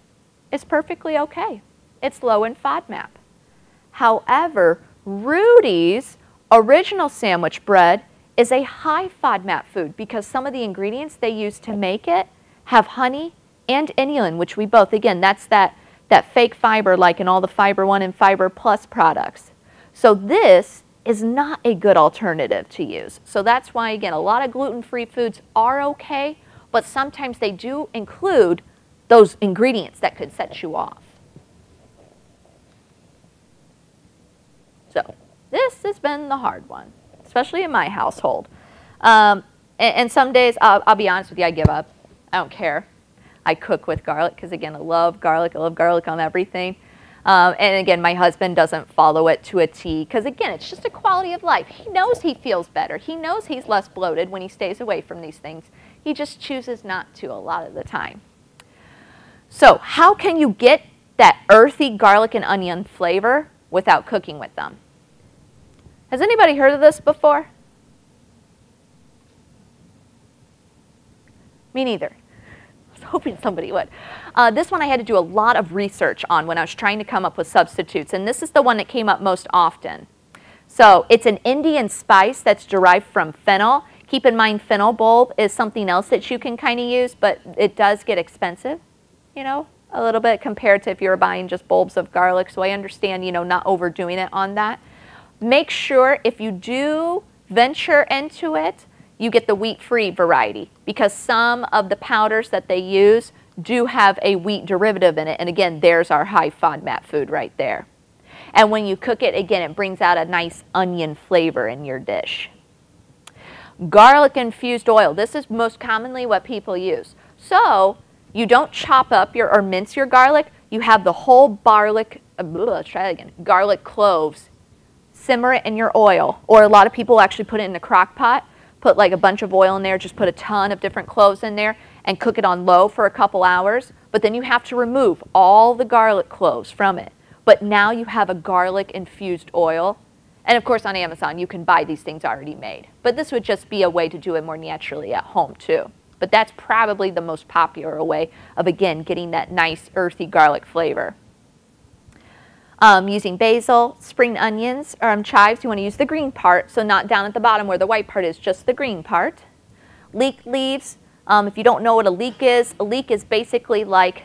is perfectly okay. It's low in FODMAP. However, Rudy's original sandwich bread is a high FODMAP food because some of the ingredients they use to make it have honey and inulin, which we both, again, that's that fake fiber like in all the Fiber One and Fiber Plus products. So this is not a good alternative to use. So that's why, again, a lot of gluten-free foods are okay, but sometimes they do include those ingredients that could set you off. So This has been the hard one, especially in my household. And some days, I'll be honest with you, I give up. I don't care. I cook with garlic because, again, I love garlic. I love garlic on everything. And again, my husband doesn't follow it to a T because, again, it's just a quality of life. He knows he feels better. He knows he's less bloated when he stays away from these things. He just chooses not to a lot of the time. So how can you get that earthy garlic and onion flavor without cooking with them? Has anybody heard of this before? Me neither. I was hoping somebody would. This one I had to do a lot of research on when I was trying to come up with substitutes, and this is the one that came up most often. So it's an Indian spice that's derived from fennel. Keep in mind, fennel bulb is something else that you can kind of use, but it does get expensive, you know, a little bit compared to if you were buying just bulbs of garlic. So I understand, you know, not overdoing it on that. Make sure if you do venture into it, you get the wheat-free variety because some of the powders that they use do have a wheat derivative in it. And again, there's our high FODMAP food right there. And when you cook it, again, it brings out a nice onion flavor in your dish. Garlic infused oil. This is most commonly what people use. So you don't chop up or mince your garlic. You have the whole garlic cloves. Simmer it in your oil. Or a lot of people actually put it in a crock pot. Put like a bunch of oil in there, just put a ton of different cloves in there and cook it on low for a couple hours. But then you have to remove all the garlic cloves from it. But now you have a garlic infused oil. And of course on Amazon you can buy these things already made. But this would just be a way to do it more naturally at home too. But that's probably the most popular way of, again, getting that nice earthy garlic flavor. Using basil, spring onions, or chives, you want to use the green part, so not down at the bottom where the white part is, just the green part. Leek leaves, if you don't know what a leek is basically like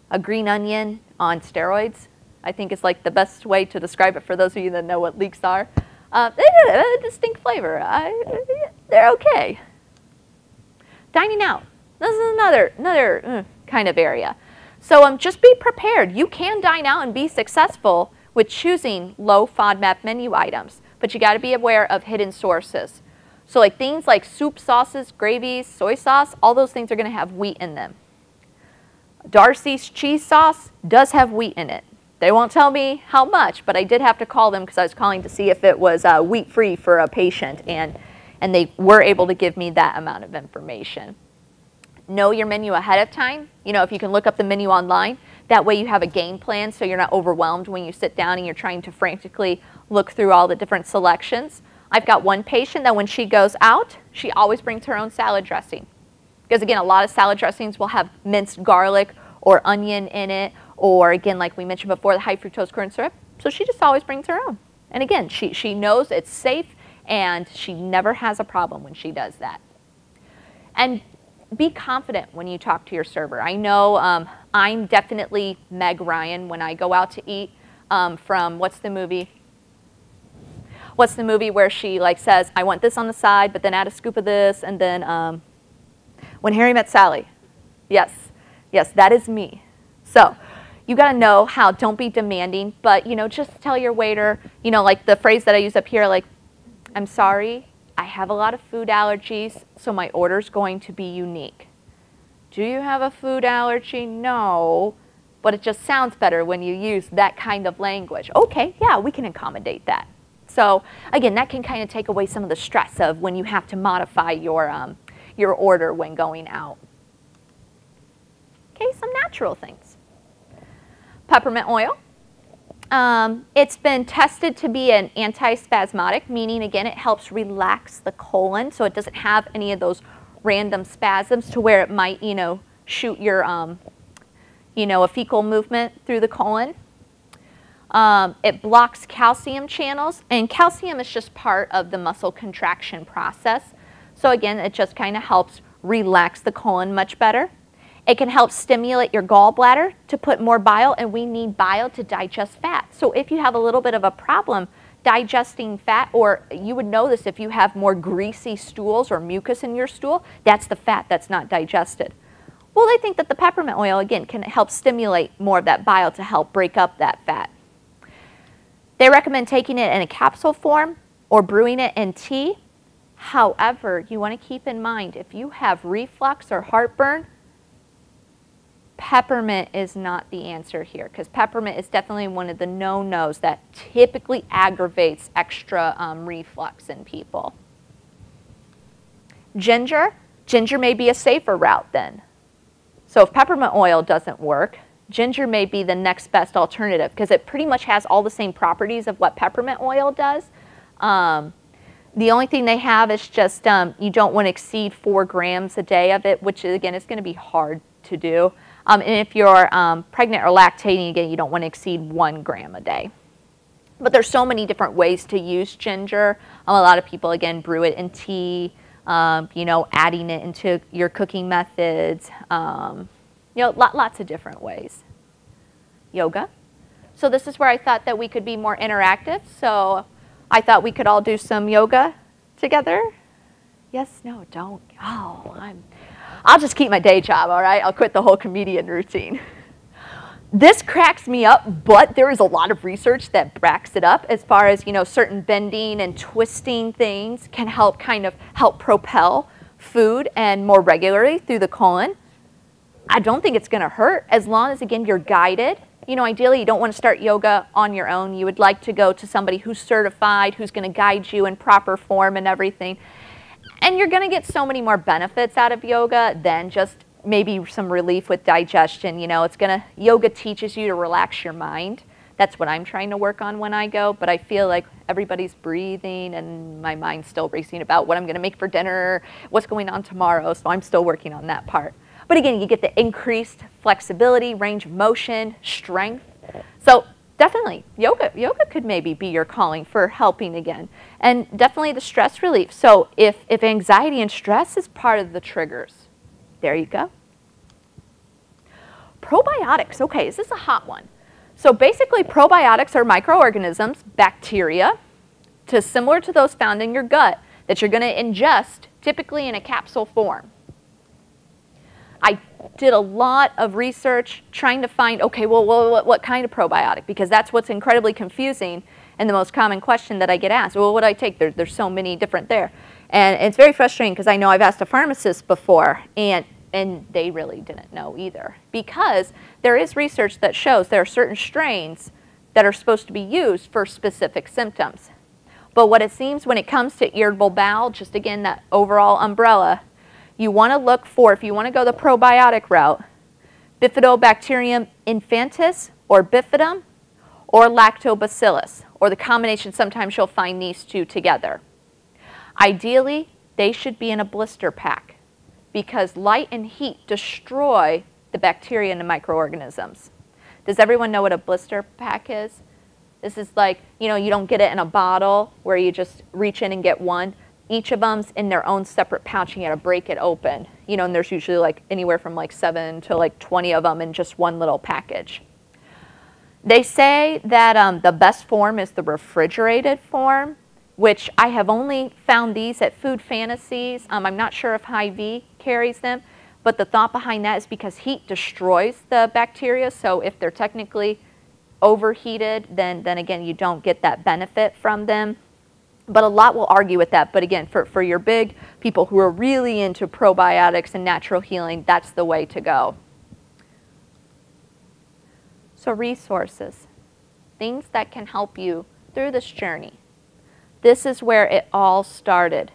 a green onion on steroids. I think it's like the best way to describe it for those of you that know what leeks are. They have a distinct flavor. They're okay. Dining out. This is another kind of area. So just be prepared. You can dine out and be successful with choosing low FODMAP menu items, but you got to be aware of hidden sources. So like things like soup sauces, gravies, soy sauce, all those things are going to have wheat in them. Darcy's cheese sauce does have wheat in it. They won't tell me how much, but I did have to call them because I was calling to see if it was wheat-free for a patient, and they were able to give me that amount of information. Know your menu ahead of time. You know, if you can look up the menu online, that way you have a game plan so you're not overwhelmed when you sit down and you're trying to frantically look through all the different selections. I've got one patient that when she goes out, she always brings her own salad dressing. Because again, a lot of salad dressings will have minced garlic or onion in it, or again, like we mentioned before, the high fructose corn syrup. So she just always brings her own. And again, she knows it's safe and she never has a problem when she does that. And be confident when you talk to your server. I know I'm definitely Meg Ryan when I go out to eat from, what's the movie where she like says, I want this on the side, but then add a scoop of this, and then When Harry Met Sally. Yes, that is me. So you got to know how, don't be demanding, but you know, just tell your waiter, you know, like the phrase that I use up here, like, I'm sorry, I have a lot of food allergies, so my order's going to be unique. Do you have a food allergy? No, but it just sounds better when you use that kind of language. Okay, yeah, we can accommodate that. So again, that can kind of take away some of the stress of when you have to modify your order when going out. Okay, some natural things. Peppermint oil. It's been tested to be an antispasmodic, meaning again it helps relax the colon so it doesn't have any of those random spasms to where it might, you know, shoot your, you know, a fecal movement through the colon. It blocks calcium channels, and calcium is just part of the muscle contraction process. So again, it just kind of helps relax the colon much better. It can help stimulate your gallbladder to put more bile, and we need bile to digest fat. So if you have a little bit of a problem digesting fat, or you would know this if you have more greasy stools or mucus in your stool, that's the fat that's not digested. Well, they think that the peppermint oil, again, can help stimulate more of that bile to help break up that fat. They recommend taking it in a capsule form or brewing it in tea. However, you want to keep in mind, if you have reflux or heartburn, peppermint is not the answer here, because peppermint is definitely one of the no-nos that typically aggravates extra reflux in people. Ginger may be a safer route then. So if peppermint oil doesn't work, ginger may be the next best alternative, because it pretty much has all the same properties of what peppermint oil does. The only thing they have is just you don't want to exceed 4 grams a day of it, which again is going to be hard to do. And if you're pregnant or lactating, again, you don't want to exceed 1 gram a day. But there's so many different ways to use ginger. A lot of people, again, brew it in tea, you know, adding it into your cooking methods, you know, lots of different ways. Yoga. So this is where I thought that we could be more interactive. So I thought we could all do some yoga together. Yes, no, don't. Oh, I'll just keep my day job, all right? I'll quit the whole comedian routine. This cracks me up, but there is a lot of research that backs it up as far as, you know, certain bending and twisting things can help propel food and more regularly through the colon. I don't think it's going to hurt as long as, again, you're guided. You know, ideally, you don't want to start yoga on your own. You would like to go to somebody who's certified, who's going to guide you in proper form and everything. And you're going to get so many more benefits out of yoga than just maybe some relief with digestion. You know, yoga teaches you to relax your mind. That's what I'm trying to work on when I go. But I feel like everybody's breathing and my mind's still racing about what I'm going to make for dinner, what's going on tomorrow. So I'm still working on that part. But again, you get the increased flexibility, range of motion, strength. So definitely, yoga could maybe be your calling for helping again. And definitely the stress relief. So if anxiety and stress is part of the triggers, there you go. Probiotics. Okay, this is a hot one. So basically, probiotics are microorganisms, bacteria, similar to those found in your gut, that you're going to ingest, typically in a capsule form. I did a lot of research trying to find, okay, well, what kind of probiotic? Because that's what's incredibly confusing and the most common question that I get asked. Well, what do I take? There's so many different there. And it's very frustrating because I know I've asked a pharmacist before, and they really didn't know either. Because there is research that shows there are certain strains that are supposed to be used for specific symptoms. But what it seems when it comes to irritable bowel, just again, that overall umbrella, you want to look for, if you want to go the probiotic route, Bifidobacterium infantis or bifidum or lactobacillus, or the combination. Sometimes you'll find these two together. Ideally, they should be in a blister pack because light and heat destroy the bacteria and the microorganisms. Does everyone know what a blister pack is? This is like, you know, you don't get it in a bottle where you just reach in and get one. Each of them's in their own separate pouch, and you got to break it open. You know, and there's usually like anywhere from like 7 to like 20 of them in just one little package. They say that the best form is the refrigerated form, which I have only found these at Food Fantasies. I'm not sure if Hy-Vee carries them, but the thought behind that is because heat destroys the bacteria, so if they're technically overheated, then again, you don't get that benefit from them. But a lot will argue with that. But again, for your big people who are really into probiotics and natural healing, that's the way to go. So resources, things that can help you through this journey. This is where it all started.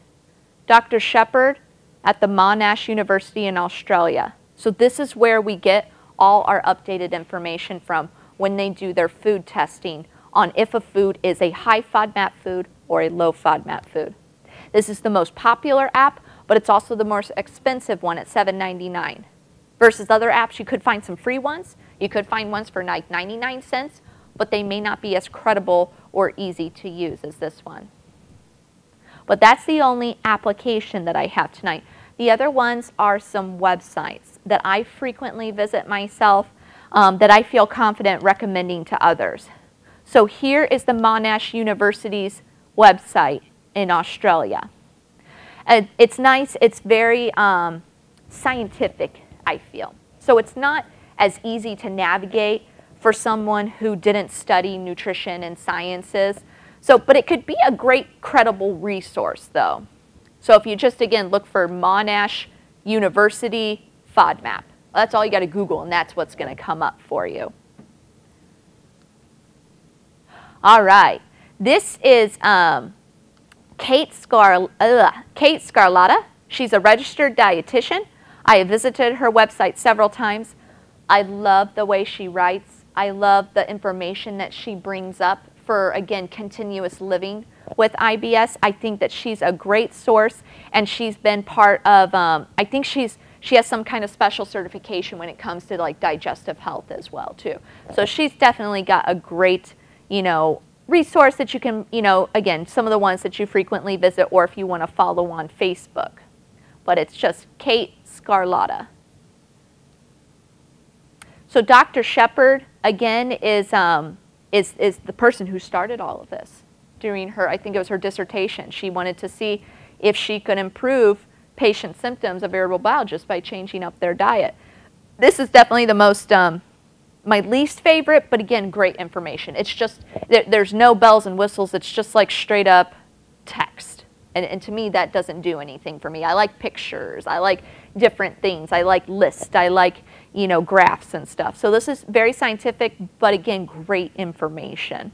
Dr. Shepherd at the Monash University in Australia. So this is where we get all our updated information from when they do their food testing on if a food is a high FODMAP food or a low FODMAP food. This is the most popular app, but it's also the most expensive one at $7.99. Versus other apps, you could find some free ones. You could find ones for like 99 cents, but they may not be as credible or easy to use as this one. But that's the only application that I have tonight. The other ones are some websites that I frequently visit myself that I feel confident recommending to others. So here is the Monash University's website in Australia. It's nice, it's very scientific, I feel. So it's not as easy to navigate for someone who didn't study nutrition and sciences. So, but it could be a great credible resource though. So if you just, again, look for Monash University FODMAP, that's all you got to Google, and that's what's going to come up for you. All right, this is Kate Scarlatta. She's a registered dietitian. I have visited her website several times. I love the way she writes. I love the information that she brings up for, again, continuous living with IBS. I think that she's a great source, and she's been part of, I think she has some kind of special certification when it comes to like digestive health as well too. So she's definitely got a great, resource that you can, again, some of the ones that you frequently visit, or if you want to follow on Facebook. But it's just Kate Scarlatta. So Dr. Shepard, again, is the person who started all of this during her, I think it was her dissertation. She wanted to see if she could improve patient symptoms of irritable bowel just by changing up their diet. This is definitely the most, my least favorite, but again, great information. It's just, there's no bells and whistles. It's just like straight up text. And to me, that doesn't do anything for me. I like pictures. I like different things. I like lists. I like, graphs and stuff. So this is very scientific, but again, great information.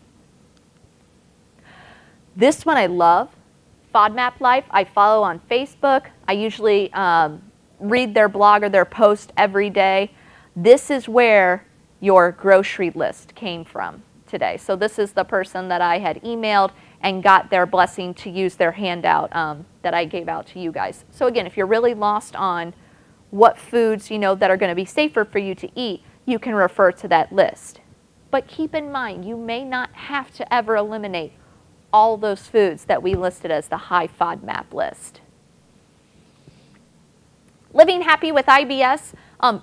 This one I love, FODMAP Life. I follow on Facebook. I usually read their blog or their post every day. This is where your grocery list came from today. So this is the person that I had emailed and got their blessing to use their handout that I gave out to you guys. So again, if you're really lost on what foods, that are going to be safer for you to eat, you can refer to that list. But keep in mind, you may not have to ever eliminate all those foods that we listed as the high FODMAP list. Living Happy with IBS,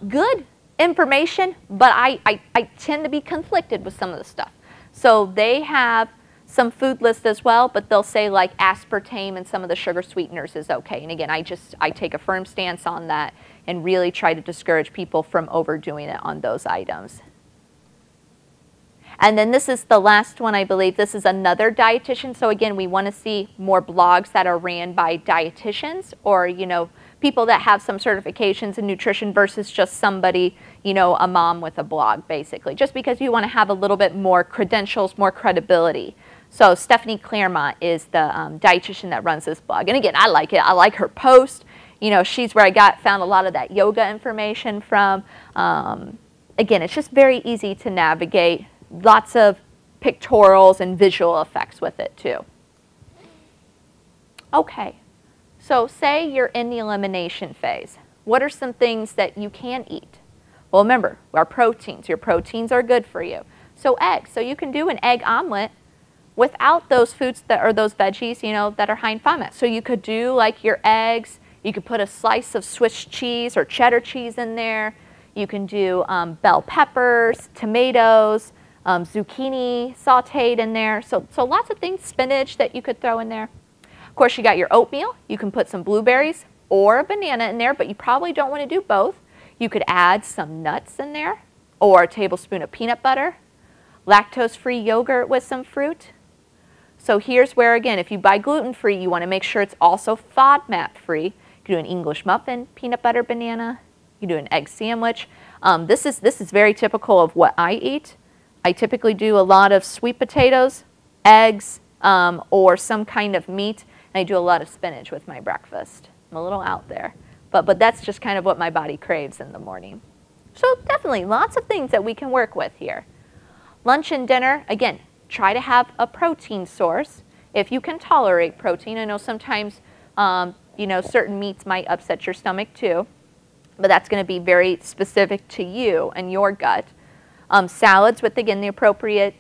good information, but I tend to be conflicted with some of the stuff. So they have some food lists as well, but they'll say like aspartame and some of the sugar sweeteners is okay. And again, I take a firm stance on that and really try to discourage people from overdoing it on those items. And then this is the last one, I believe. This is another dietitian. So again, we want to see more blogs that are ran by dietitians or, people that have some certifications in nutrition versus just somebody, a mom with a blog, basically. Just because you want to have a little bit more credentials, more credibility. So Stephanie Claremont is the dietitian that runs this blog. And again, I like it. I like her post. She's where I found a lot of that yoga information from. Again, it's just very easy to navigate. Lots of pictorials and visual effects with it too. Okay, so say you're in the elimination phase. What are some things that you can eat? Well, remember, our proteins. Your proteins are good for you. So eggs. So you can do an egg omelet without those foods that are those veggies, that are high in FODMAP. So you could do like your eggs. You could put a slice of Swiss cheese or cheddar cheese in there. You can do bell peppers, tomatoes, zucchini sauteed in there. So lots of things, spinach that you could throw in there. Of course, you got your oatmeal. You can put some blueberries or a banana in there, but you probably don't want to do both. You could add some nuts in there or a tablespoon of peanut butter, lactose-free yogurt with some fruit. So here's where, again, if you buy gluten-free, you want to make sure it's also FODMAP-free. You can do an English muffin, peanut butter, banana. You can do an egg sandwich. This is very typical of what I eat. I typically do a lot of sweet potatoes, eggs, or some kind of meat, and I do a lot of spinach with my breakfast. I'm a little out there, but that's just kind of what my body craves in the morning. So definitely lots of things that we can work with here. Lunch and dinner, again, try to have a protein source if you can tolerate protein. I know sometimes, certain meats might upset your stomach too, but that's going to be very specific to you and your gut. Salads with, again, the appropriate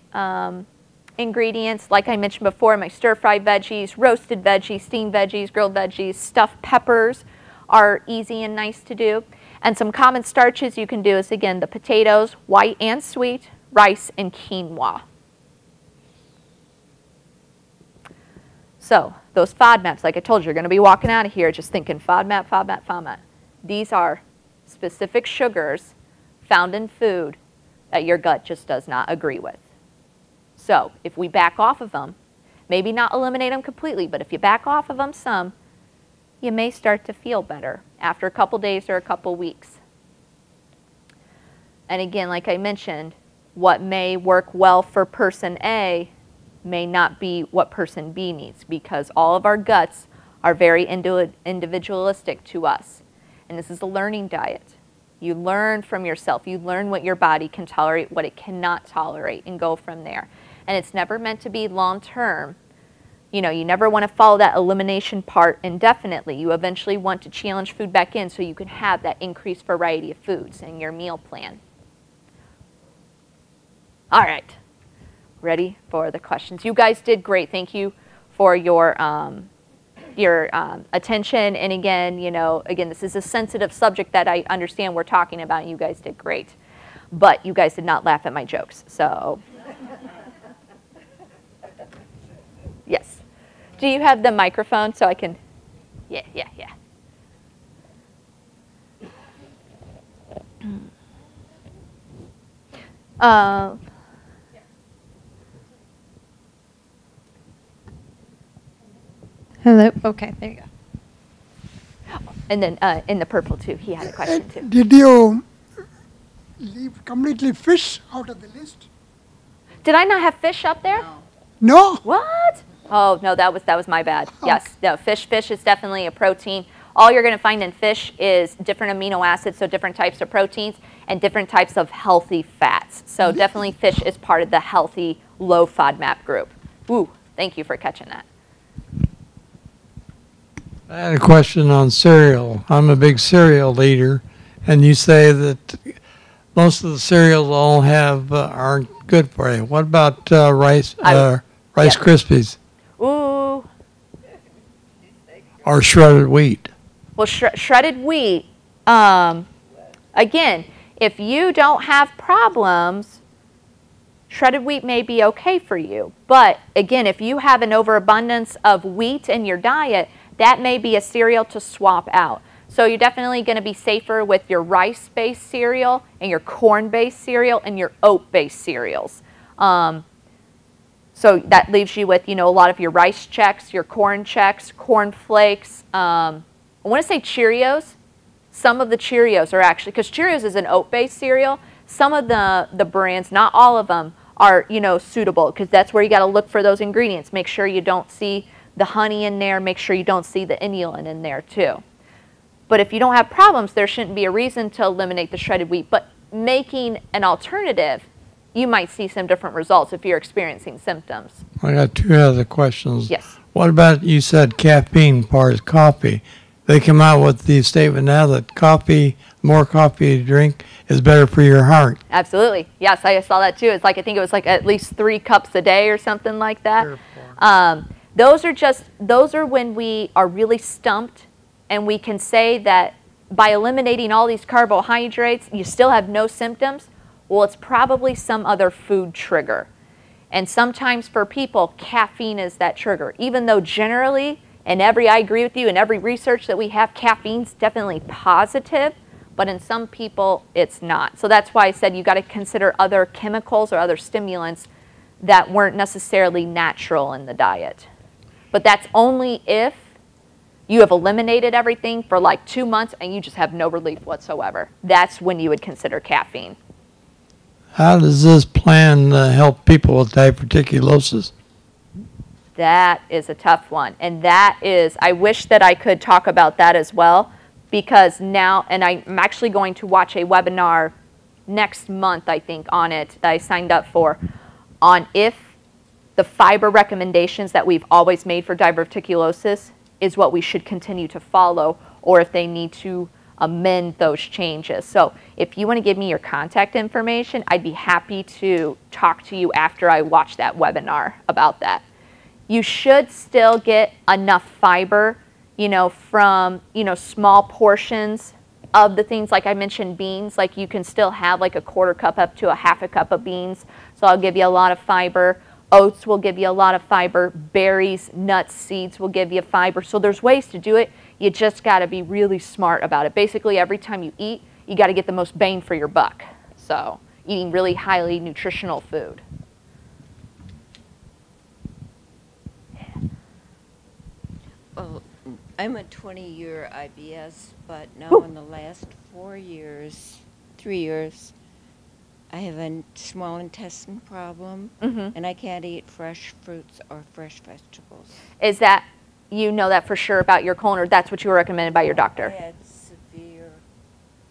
ingredients. Like I mentioned before, my stir-fried veggies, roasted veggies, steamed veggies, grilled veggies, stuffed peppers are easy and nice to do. And some common starches you can do is, again, the potatoes, white and sweet, rice, and quinoa. So those FODMAPs, like I told you, you're going to be walking out of here just thinking FODMAP, FODMAP, FODMAP. These are specific sugars found in food that your gut just does not agree with. So if we back off of them, maybe not eliminate them completely, but if you back off of them some, you may start to feel better after a couple days or a couple weeks. And again, like I mentioned, what may work well for person A may not be what person B needs, because all of our guts are very individualistic to us. And this is a learning diet. You learn from yourself. You learn what your body can tolerate, what it cannot tolerate, and go from there. And it's never meant to be long-term. You know, you never want to follow that elimination part indefinitely. You eventually want to challenge food back in so you can have that increased variety of foods in your meal plan. All right, ready for the questions. You guys did great. Thank you for your attention. And again, you know, this is a sensitive subject that I understand we're talking about. And you guys did great, but you guys did not laugh at my jokes. So, yes. Do you have the microphone so I can? Yeah. Hello. Okay, there you go. And then in the purple too, he had a question too. Did you leave completely fish out of the list? Did I not have fish up there? No. What? Oh no, that was my bad. Yes, no, fish is definitely a protein. All you're going to find in fish is different amino acids, so different types of proteins and different types of healthy fats. So definitely fish is part of the healthy low FODMAP group. Ooh, thank you for catching that. I had a question on cereal. I'm a big cereal eater, and you say that most of the cereals all have aren't good for you. What about Rice Krispies? Ooh. Or shredded wheat? Well, shredded wheat, again, if you don't have problems, shredded wheat may be okay for you. But again, if you have an overabundance of wheat in your diet, that may be a cereal to swap out. So you're definitely going to be safer with your rice-based cereal and your corn-based cereal and your oat-based cereals. So that leaves you with, you know, a lot of your rice checks, your corn checks, corn flakes. I want to say Cheerios. Some of the Cheerios are actually, because Cheerios is an oat-based cereal, some of the brands, not all of them, are, you know, suitable, because that's where you got to look for those ingredients. Make sure you don't see the honey in there. Make sure you don't see the inulin in there too. But if you don't have problems, there shouldn't be a reason to eliminate the shredded wheat. But making an alternative, you might see some different results if you're experiencing symptoms. I got two other questions. Yes. What about, you said caffeine part of coffee. They come out with the statement now that more coffee you drink is better for your heart. Absolutely. Yes, I saw that too. It's like, I think it was like at least 3 cups a day or something like that. Those are when we are really stumped, and we can say that by eliminating all these carbohydrates, you still have no symptoms. Well, it's probably some other food trigger. And sometimes for people, caffeine is that trigger. Even though generally, I agree with you, in every research that we have, caffeine's definitely positive, but in some people, it's not. So that's why I said you got to consider other chemicals or other stimulants that weren't necessarily natural in the diet. But that's only if you have eliminated everything for like 2 months and you just have no relief whatsoever. That's when you would consider caffeine. How does this plan help people with diverticulosis? That is a tough one. And that is, I wish that I could talk about that as well, because now, and I'm actually going to watch a webinar next month, I think, on it that I signed up for, on if the fiber recommendations that we've always made for diverticulosis is what we should continue to follow, or if they need to amend those changes. So if you want to give me your contact information, I'd be happy to talk to you after I watch that webinar about that. You should still get enough fiber, you know, from, you know, small portions of the things, like I mentioned, beans. Like you can still have like a 1/4 cup up to a 1/2 cup of beans. So I'll give you a lot of fiber. Oats will give you a lot of fiber. Berries, nuts, seeds will give you fiber. So there's ways to do it. You just got to be really smart about it. Basically, every time you eat, you got to get the most bang for your buck. So eating really highly nutritional food. Well, I'm a 20-year IBS, but now Ooh. in the last 3 years, I have a small intestine problem, and I can't eat fresh fruits or fresh vegetables. Is that, you know that for sure about your colon, or that's what you were recommended by your I doctor? had severe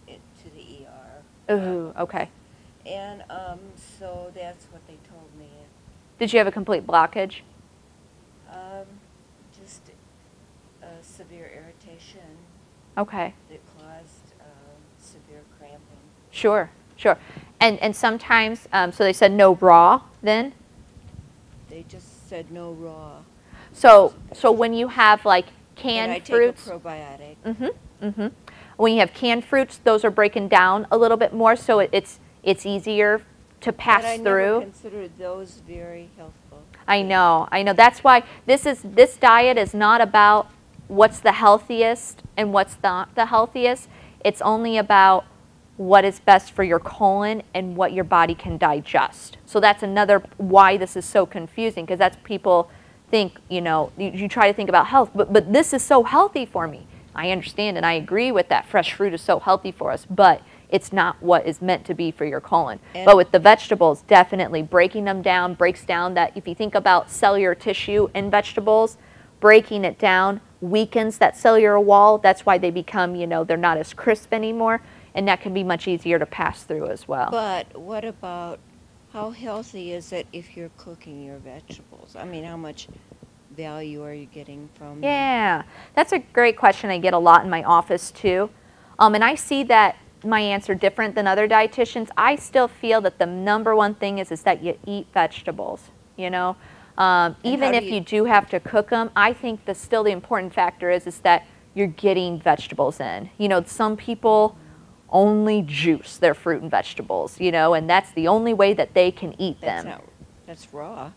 to the ER. Ooh, okay. And so that's what they told me. Did you have a complete blockage? Just severe irritation Okay. that caused severe cramping. Sure, sure. And sometimes, so they said no raw then? They just said no raw. So when you have like And I canned fruits, take a probiotic. when you have canned fruits, those are breaking down a little bit more, so it's easier to pass But I through. never considered those very healthful. I know. That's why this diet is not about what's the healthiest and what's not the healthiest. It's only about what is best for your colon and what your body can digest. So that's another why this is so confusing, because that's people think, you try to think about health, but this is so healthy for me. I understand and I agree with that. Fresh fruit is so healthy for us, but it's not what is meant to be for your colon. But with the vegetables, definitely breaking them down breaks down that, if you think about cellular tissue in vegetables, breaking it down weakens that cellular wall. That's why they become, they're not as crisp anymore, and that can be much easier to pass through as well. But what about, how healthy is it if you're cooking your vegetables? I mean, how much value are you getting from them? Yeah, that's a great question I get a lot in my office too. And I see that my answer different than other dietitians. I still feel that the number one thing is that you eat vegetables, even if you do have to cook them. I think still the important factor is that you're getting vegetables in. Some people only juice their fruit and vegetables, and that's the only way that they can eat them. That's raw.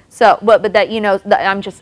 So, but that,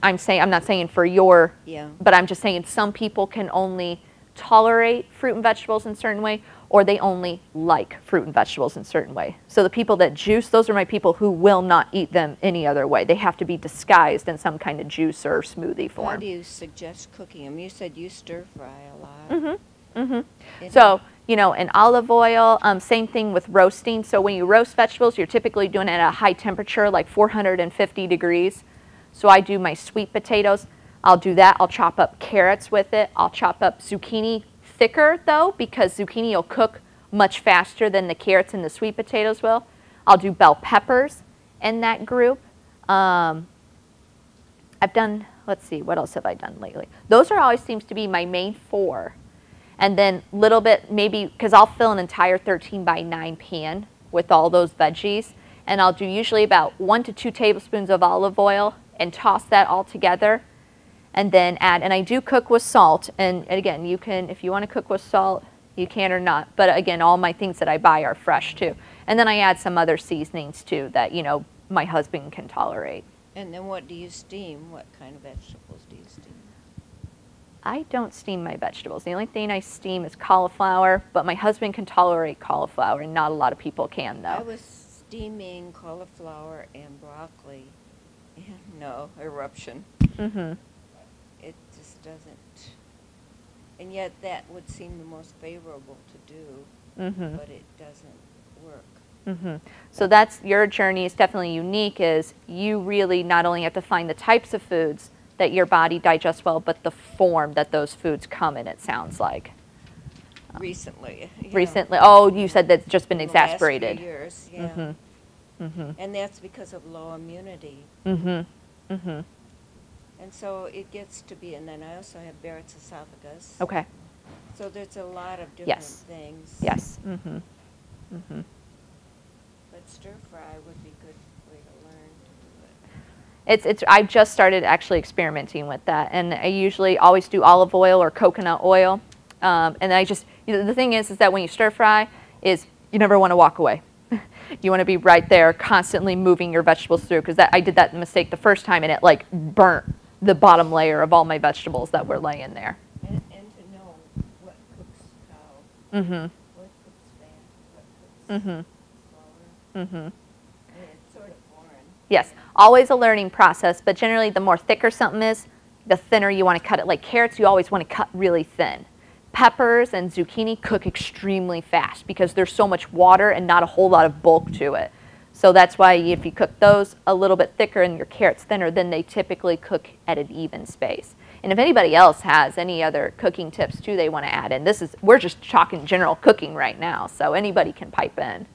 I'm not saying for your, Yeah. but I'm just saying some people can only tolerate fruit and vegetables in a certain way, or they only like fruit and vegetables in a certain way. So the people that juice, those are my people who will not eat them any other way. They have to be disguised in some kind of juice or smoothie form. How do you suggest cooking them? You said you stir fry a lot. So, in olive oil, same thing with roasting. So when you roast vegetables, you're typically doing it at a high temperature, like 450 degrees. So I do my sweet potatoes. I'll do that. I'll chop up carrots with it. I'll chop up zucchini thicker, though, because zucchini will cook much faster than the carrots and the sweet potatoes will. I'll do bell peppers in that group. I've done, let's see, what else have I done lately? Those always seems to be my main four. And then little bit, maybe, because I'll fill an entire 13 by 9 pan with all those veggies. And I'll do usually about 1 to 2 tablespoons of olive oil and toss that all together. And then add, and I do cook with salt. And again, you can, if you want to cook with salt, you can or not. But again, all my things that I buy are fresh too. And then I add some other seasonings too that, my husband can tolerate. And then what do you steam? What kind of vegetables do you steam? I don't steam my vegetables. The only thing I steam is cauliflower, but my husband can tolerate cauliflower, and not a lot of people can, though. I was steaming cauliflower and broccoli, and no, eruption. It just doesn't, and yet that would seem the most favorable to do, but it doesn't work. So that's your journey is definitely unique, is you really not only have to find the types of foods that your body digests well, but the form that those foods come in, it sounds like. Recently. Recently. Oh, you said that's just been In the last few exasperated. years, yeah. And that's because of low immunity. And so it gets to be, and then I also have Barrett's esophagus. Okay. So there's a lot of different things. Yes. But stir fry would be a good way to learn to do it. I've just started actually experimenting with that, and I usually always do olive oil or coconut oil. And I just, the thing is that when you stir fry, is you never want to walk away. You want to be right there, constantly moving your vegetables through, because I did that mistake the first time, and it like burnt the bottom layer of all my vegetables that were laying there. And to know what cooks how, what cooks fat, what cooks flour. It's sort of foreign. Yes, always a learning process, but generally the more thicker something is, the thinner you want to cut it. Like carrots, you always want to cut really thin. Peppers and zucchini cook extremely fast because there's so much water and not a whole lot of bulk to it. So that's why if you cook those a little bit thicker and your carrots thinner, then they typically cook at an even space. And if anybody else has any other cooking tips too they want to add in, we're just talking general cooking right now, so anybody can pipe in.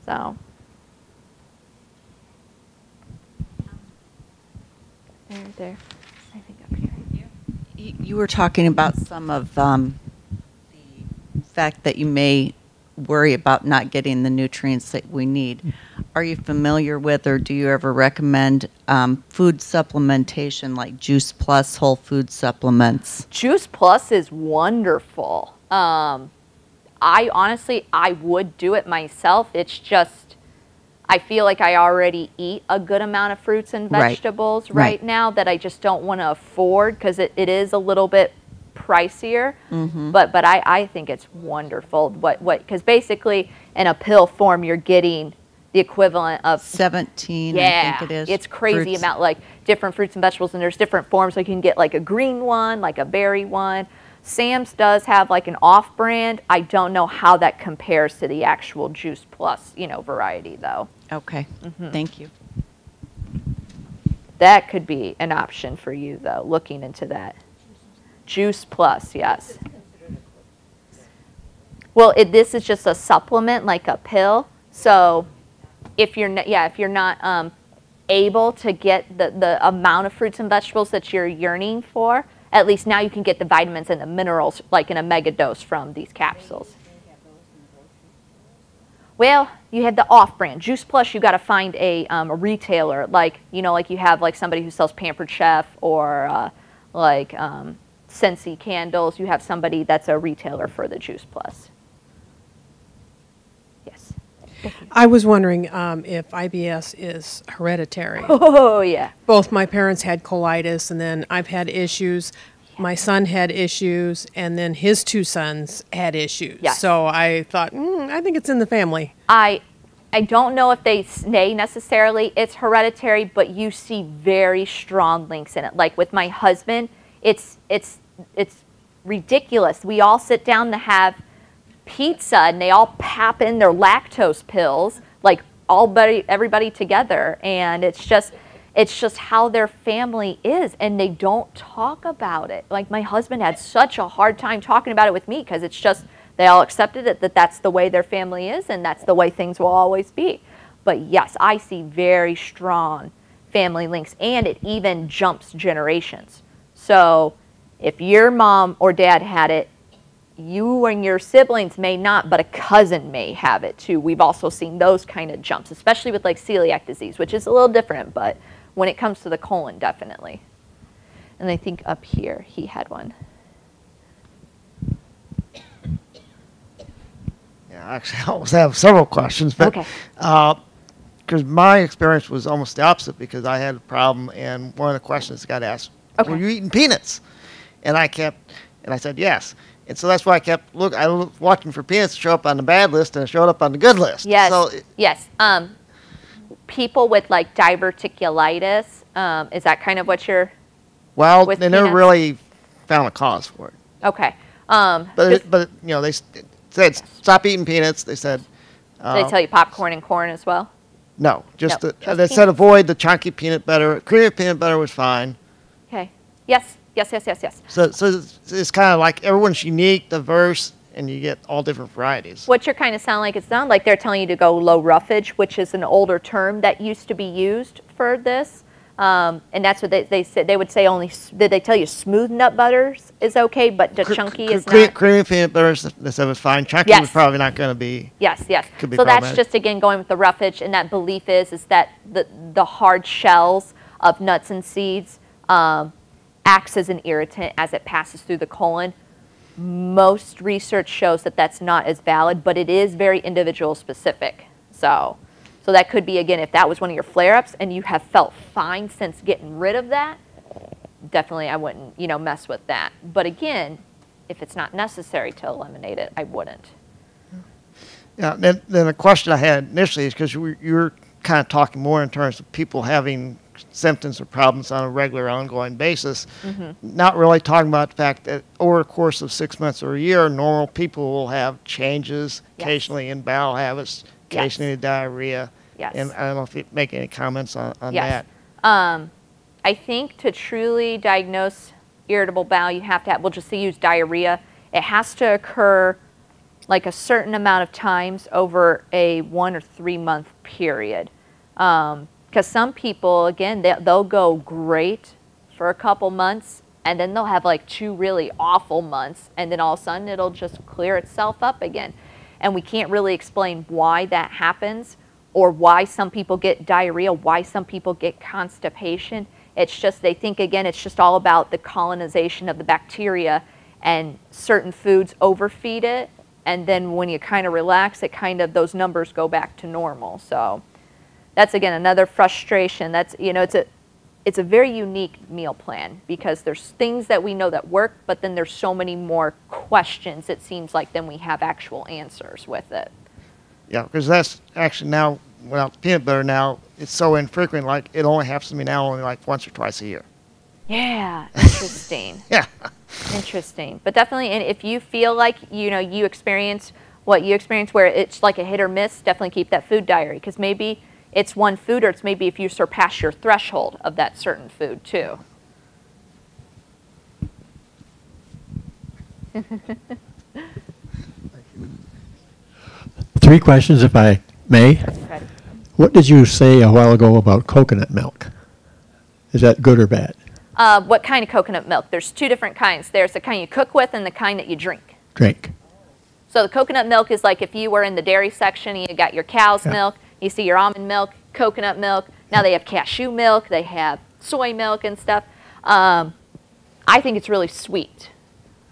So. There. I think up here. You were talking about some of the fact that you may worry about not getting the nutrients that we need. Are you familiar with, or do you ever recommend food supplementation like Juice Plus whole food supplements? Juice Plus is wonderful. I would do it myself. It's just, I feel like I already eat a good amount of fruits and vegetables right now that I just don't want to afford because it is a little bit pricier. But I think it's wonderful. Because basically in a pill form you're getting the equivalent of 17, yeah, I think it is. It's crazy fruits. amount, like different fruits and vegetables, and there's different forms. So you can get like a green one, like a berry one. Sam's does have like an off-brand. I don't know how that compares to the actual Juice Plus, variety though. Okay, thank you. That could be an option for you though, looking into that. Juice Plus, yes. Well, this is just a supplement, like a pill. So if you're not able to get the amount of fruits and vegetables that you're yearning for, at least now you can get the vitamins and the minerals like in a mega dose from these capsules. Well, you have the off-brand. Juice Plus, you got to find a retailer, like you have like somebody who sells Pampered Chef or Scentsy candles. You have somebody that's a retailer for the Juice Plus. Yes. I was wondering if IBS is hereditary. Oh, yeah. Both my parents had colitis, and then I've had issues. My son had issues, and then his two sons had issues. Yes. So I thought, I think it's in the family. I don't know if they say necessarily it's hereditary, but you see very strong links in it. Like with my husband, it's ridiculous. We all sit down to have pizza, and they all pap in their lactose pills, like everybody together, and it's just how their family is, and they don't talk about it. Like my husband had such a hard time talking about it with me because it's just they all accepted it that that's the way their family is and that's the way things will always be. But yes, I see very strong family links, and it even jumps generations. So if your mom or dad had it, you and your siblings may not, but a cousin may have it too. We've also seen those kind of jumps, especially with like celiac disease, which is a little different, but when it comes to the colon, definitely. And I think up here, he had one. Yeah, actually, I always have several questions, but because my experience was almost the opposite, because I had a problem, and one of the questions got asked, were you eating peanuts? And I said yes. And so that's why I kept watching for peanuts to show up on the bad list, and it showed up on the good list. Yes. So yes. People with like diverticulitis, is that kind of what you're? Well, with they never peanuts? really found a cause for it. Okay. But they said stop eating peanuts. They said. Did they tell you popcorn and corn as well? No, just No, just they said peanuts. avoid the chunky peanut butter. Creamy peanut butter was fine. Okay. Yes. So it's kind of like everyone's unique, diverse, and you get all different varieties. What you're kind of sounding like, it's not like they're telling you to go low roughage, which is an older term that used to be used for this. And that's what they said. They would say only, did they tell you smooth nut butters is okay, but the chunky is not? Creamy peanut butter, they said was fine. Chunky was probably not going to be. Yes. Could be So that's problematic. just, again, going with the roughage, and that belief is that the hard shells of nuts and seeds acts as an irritant as it passes through the colon. Most research shows that that's not as valid, but it is very individual specific. So that could be, again, if that was one of your flare-ups and you have felt fine since getting rid of that, definitely I wouldn't, mess with that. But again, if it's not necessary to eliminate it, I wouldn't. Yeah, then the question I had initially is because you're kind of talking more in terms of people having symptoms or problems on a regular, ongoing basis, not really talking about the fact that over the course of 6 months or a year, normal people will have changes, occasionally in bowel habits, occasionally in diarrhea. Yes. And I don't know if you make any comments on Yes. that. I think to truly diagnose irritable bowel, you have to have, we'll just use diarrhea. It has to occur like a certain amount of times over a 1 or 3 month period. Because some people, again, they'll go great for a couple months, and then they'll have like 2 really awful months, and then all of a sudden it'll just clear itself up again. And we can't really explain why that happens, or why some people get diarrhea, why some people get constipation. It's just, they think, again, it's just all about the colonization of the bacteria, and certain foods overfeed it, and then when you kind of relax, it kind of, those numbers go back to normal. So that's, again, another frustration. That's, you know, it's a very unique meal plan, because there's things that we know that work, but then there's so many more questions, it seems like, than we have actual answers with it. Yeah, because that's actually now, without the peanut butter now, it's so infrequent, like it only happens to me now only like once or twice a year. Yeah, interesting. Yeah. Interesting. But definitely, and if you feel like, you know, you experience what you experience where it's like a hit or miss, definitely keep that food diary, because maybe it's one food, or it's maybe if you surpass your threshold of that certain food too. Three questions, if I may. Okay. What did you say a while ago about coconut milk? Is that good or bad? What kind of coconut milk? There's 2 different kinds. There's the kind you cook with and the kind that you drink. Drink. So the coconut milk is like if you were in the dairy section and you got your cow's milk, you see your almond milk, coconut milk. Now they have cashew milk, they have soy milk and stuff. I think it's really sweet.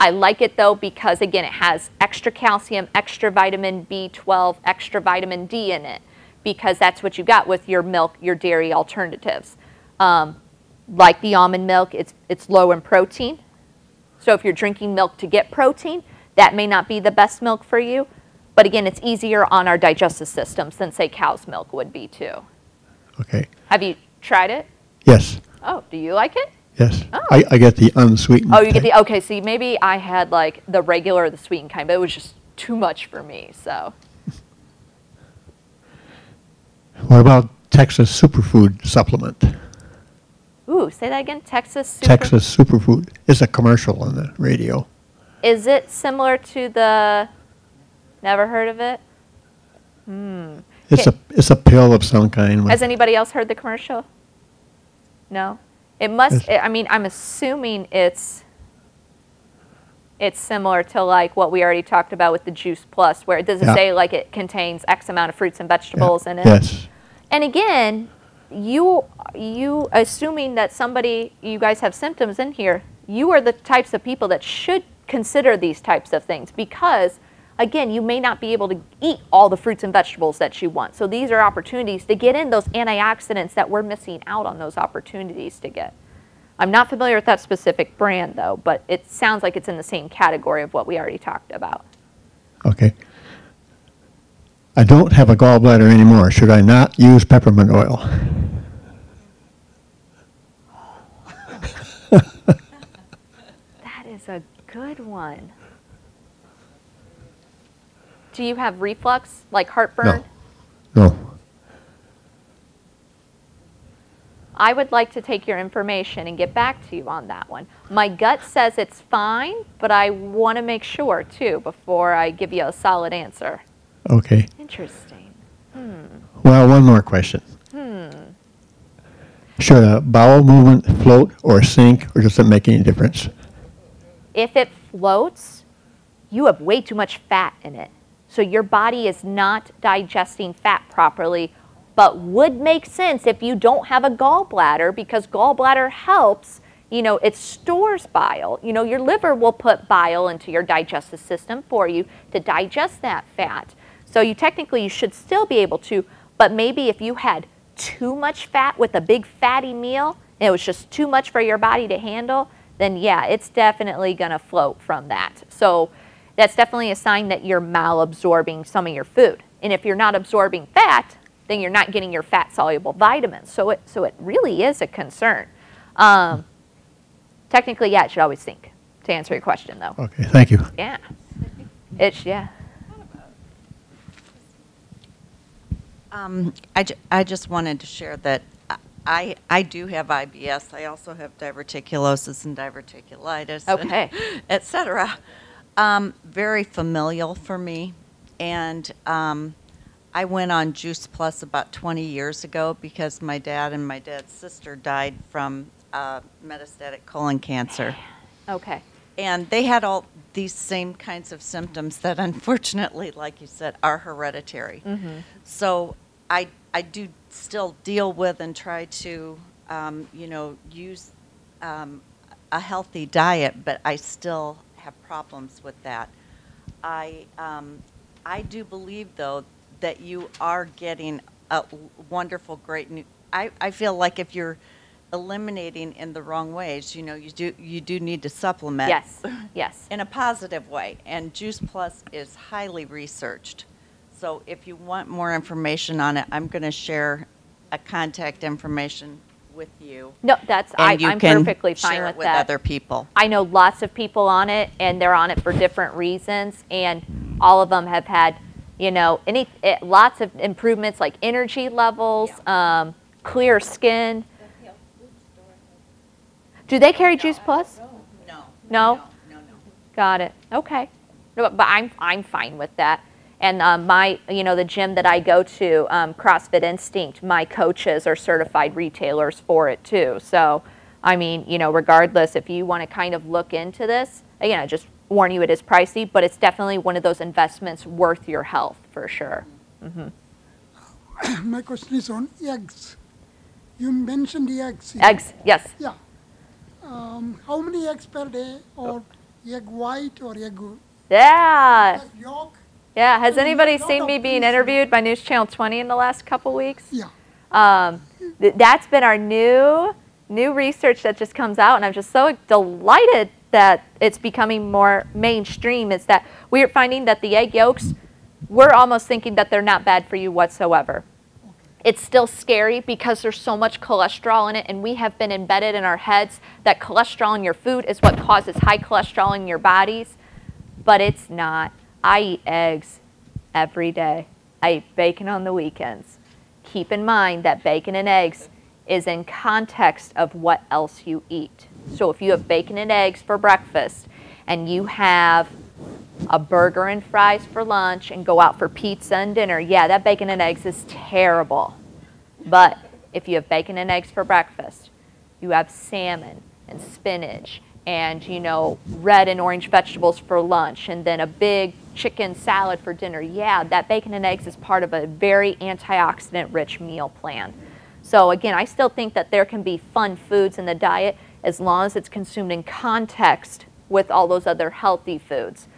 I like it though because, again, it has extra calcium, extra vitamin B12, extra vitamin D in it, because that's what you got with your milk, your dairy alternatives. Like the almond milk, it's low in protein. So if you're drinking milk to get protein, that may not be the best milk for you. But again, it's easier on our digestive systems than, say, cow's milk would be too. Okay. Have you tried it? Yes. Oh, do you like it? Yes. Oh. I get the unsweetened. Oh, you get type. the, okay, see, maybe I had like the regular or the sweetened kind, but it was just too much for me, so. What about Texas Superfood supplement? Ooh, say that again, Texas Superfood. It's a commercial on the radio. Is it similar to the, never heard of it? It's a pill of some kind. Has anybody else heard the commercial? No? It must, I mean, I'm assuming it's similar to like what we already talked about with the Juice Plus, where it doesn't say like it contains X amount of fruits and vegetables in it. Yes. And again, you assuming that you guys have symptoms in here, you are the types of people that should consider these types of things, because again, you may not be able to eat all the fruits and vegetables that you want. So these are opportunities to get in those antioxidants that we're missing out on those opportunities to get. I'm not familiar with that specific brand though, but it sounds like it's in the same category of what we already talked about. Okay. I don't have a gallbladder anymore. Should I not use peppermint oil? That is a good one. Do you have reflux, like heartburn? No. I would like to take your information and get back to you on that one. My gut says it's fine, but I want to make sure too before I give you a solid answer. Okay. Interesting. Well, one more question. Should a bowel movement float or sink, or does it make any difference? If it floats, you have way too much fat in it. So your body is not digesting fat properly, but would make sense if you don't have a gallbladder, because gallbladder helps, you know, it stores bile. You know, your liver will put bile into your digestive system for you to digest that fat. So you should still be able to, but maybe if you had too much fat with a big fatty meal, and it was just too much for your body to handle, then yeah, it's definitely going to float from that. So that's definitely a sign that you're malabsorbing some of your food. And if you're not absorbing fat, then you're not getting your fat-soluble vitamins. So it really is a concern. Technically, yeah, it should always sink, to answer your question, though. Okay, thank you. Yeah. Yeah. I just wanted to share that I do have IBS. I also have diverticulosis and diverticulitis, Okay. and et cetera. Very familial for me. And I went on Juice Plus about 20 years ago because my dad and my dad's sister died from metastatic colon cancer. Okay. And they had all these same kinds of symptoms that unfortunately, like you said, are hereditary. Mm-hmm. So I do still deal with and try to, use a healthy diet, but I still have problems with that. I do believe, though, that you are getting a wonderful, great I feel like if you're eliminating in the wrong ways, you do need to supplement. Yes. Yes. In a positive way. And Juice Plus is highly researched. So if you want more information on it, I'm going to share a contact information with you. No, I'm perfectly fine share with it with that. other people. I know lots of people on it, and they're on it for different reasons, and all of them have had, lots of improvements like energy levels, clear skin. Do they carry Juice Plus? No. No? No. Got it. Okay. No, but I'm fine with that. And the gym that I go to, CrossFit Instinct, my coaches are certified retailers for it too. So, regardless, if you want to kind of look into this, again, I just warn you, it is pricey, but it's definitely one of those investments worth your health for sure. Mm-hmm. My question is on eggs. You mentioned eggs. Eggs, yes. Yeah. How many eggs per day, or egg white or egg Yeah. yolk? Yeah. Has anybody lot seen of me being things. interviewed by News Channel 20 in the last couple weeks? Yeah. That's been our new research that just comes out, and I'm just so delighted that it's becoming more mainstream, is that we're finding that the egg yolks, we're almost thinking that they're not bad for you whatsoever. It's still scary because there's so much cholesterol in it, and we have been embedded in our heads that cholesterol in your food is what causes high cholesterol in your bodies, but it's not. I eat eggs every day. I eat bacon on the weekends. Keep in mind that bacon and eggs is in context of what else you eat. So if you have bacon and eggs for breakfast and you have a burger and fries for lunch and go out for pizza and dinner, yeah, that bacon and eggs is terrible. But if you have bacon and eggs for breakfast, you have salmon and spinach and, red and orange vegetables for lunch, and then a big chicken salad for dinner, yeah, that bacon and eggs is part of a very antioxidant-rich meal plan. So again, I still think that there can be fun foods in the diet as long as it's consumed in context with all those other healthy foods.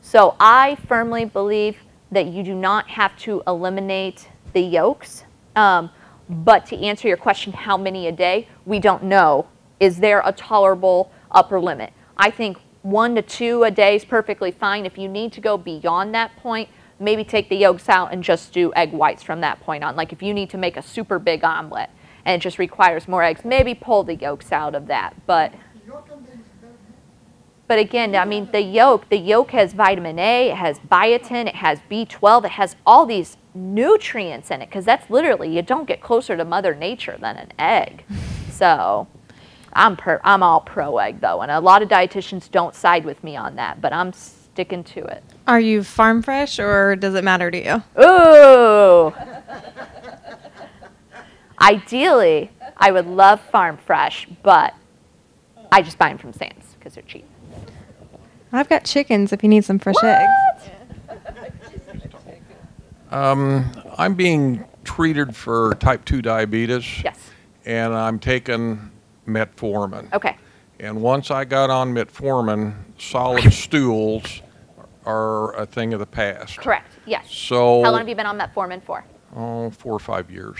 So I firmly believe that you do not have to eliminate the yolks. But to answer your question, how many a day, we don't know. Is there a tolerable upper limit? I think 1 to 2 a day is perfectly fine. If you need to go beyond that point, maybe take the yolks out and just do egg whites from that point on. Like if you need to make a super big omelet and it just requires more eggs, maybe pull the yolks out of that. But again, the yolk has vitamin A, it has biotin, it has B12, it has all these nutrients in it, because that's literally, you don't get closer to Mother Nature than an egg. So I'm all pro egg though, and a lot of dietitians don't side with me on that, but I'm sticking to it. Are you farm fresh, or does it matter to you? Ooh. Ideally, I would love farm fresh, but I just buy them from Sam's because they're cheap. I've got chickens if you need some fresh eggs. I'm being treated for type 2 diabetes. Yes. And I'm taking metformin. Okay. And once I got on metformin, solid stools are a thing of the past. Correct. Yes. So how long have you been on metformin for? 4 or 5 years.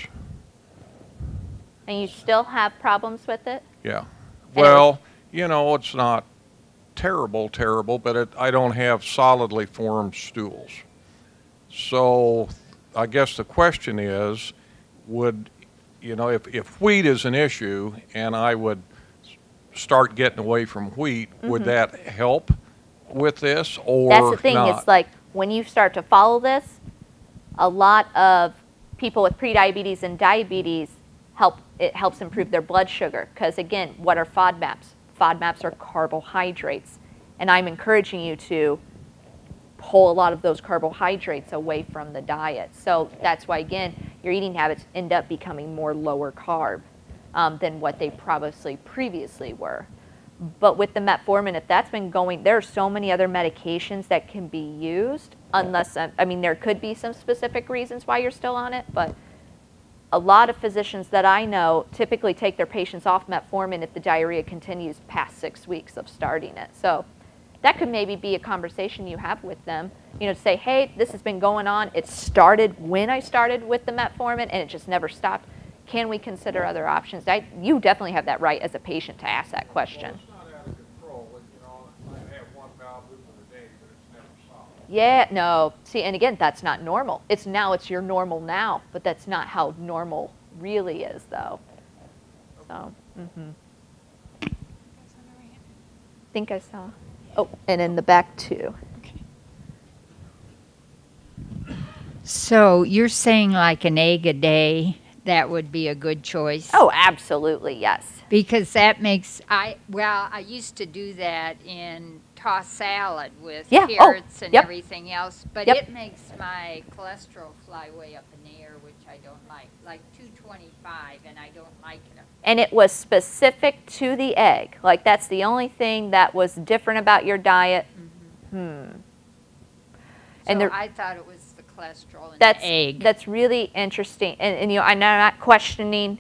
And you still have problems with it? Yeah. Well, it's not terrible, but I don't have solidly formed stools. So I guess the question is, would, you know, if wheat is an issue and I would start getting away from wheat, would that help with this or That's the thing. not? It's like when you start to follow this, a lot of people with prediabetes and diabetes it helps improve their blood sugar. Because again, what are FODMAPs? FODMAPs are carbohydrates. And I'm encouraging you to pull a lot of those carbohydrates away from the diet. So that's why, again, your eating habits end up becoming more lower carb than what they probably previously were. But with the metformin, if that's been going, there are so many other medications that can be used, unless, I mean, there could be some specific reasons why you're still on it, but a lot of physicians that I know typically take their patients off metformin if the diarrhea continues past 6 weeks of starting it. So that could maybe be a conversation you have with them, you know, to say, hey, this has been going on. It started when I started with the metformin and it just never stopped. Can we consider other options? You definitely have that right as a patient to ask that question. Well, it's not out of control. You know, I have one bowel movement a day, but it's never solid. Yeah, no. See, and again, that's not normal. It's your normal now, but that's not how normal really is, though. So, I think I saw. Oh, and in the back, too. So you're saying like an egg a day, that would be a good choice? Oh, absolutely, yes. Because that makes, I used to do that in tossed salad with Yeah. carrots and Yep. everything else, but Yep. it makes my cholesterol fly way up in the air, which I don't like 225, and I don't like it. And it was specific to the egg. Like, that's the only thing that was different about your diet. So And I thought it was the cholesterol in the egg. That's really interesting. And you know, I'm not questioning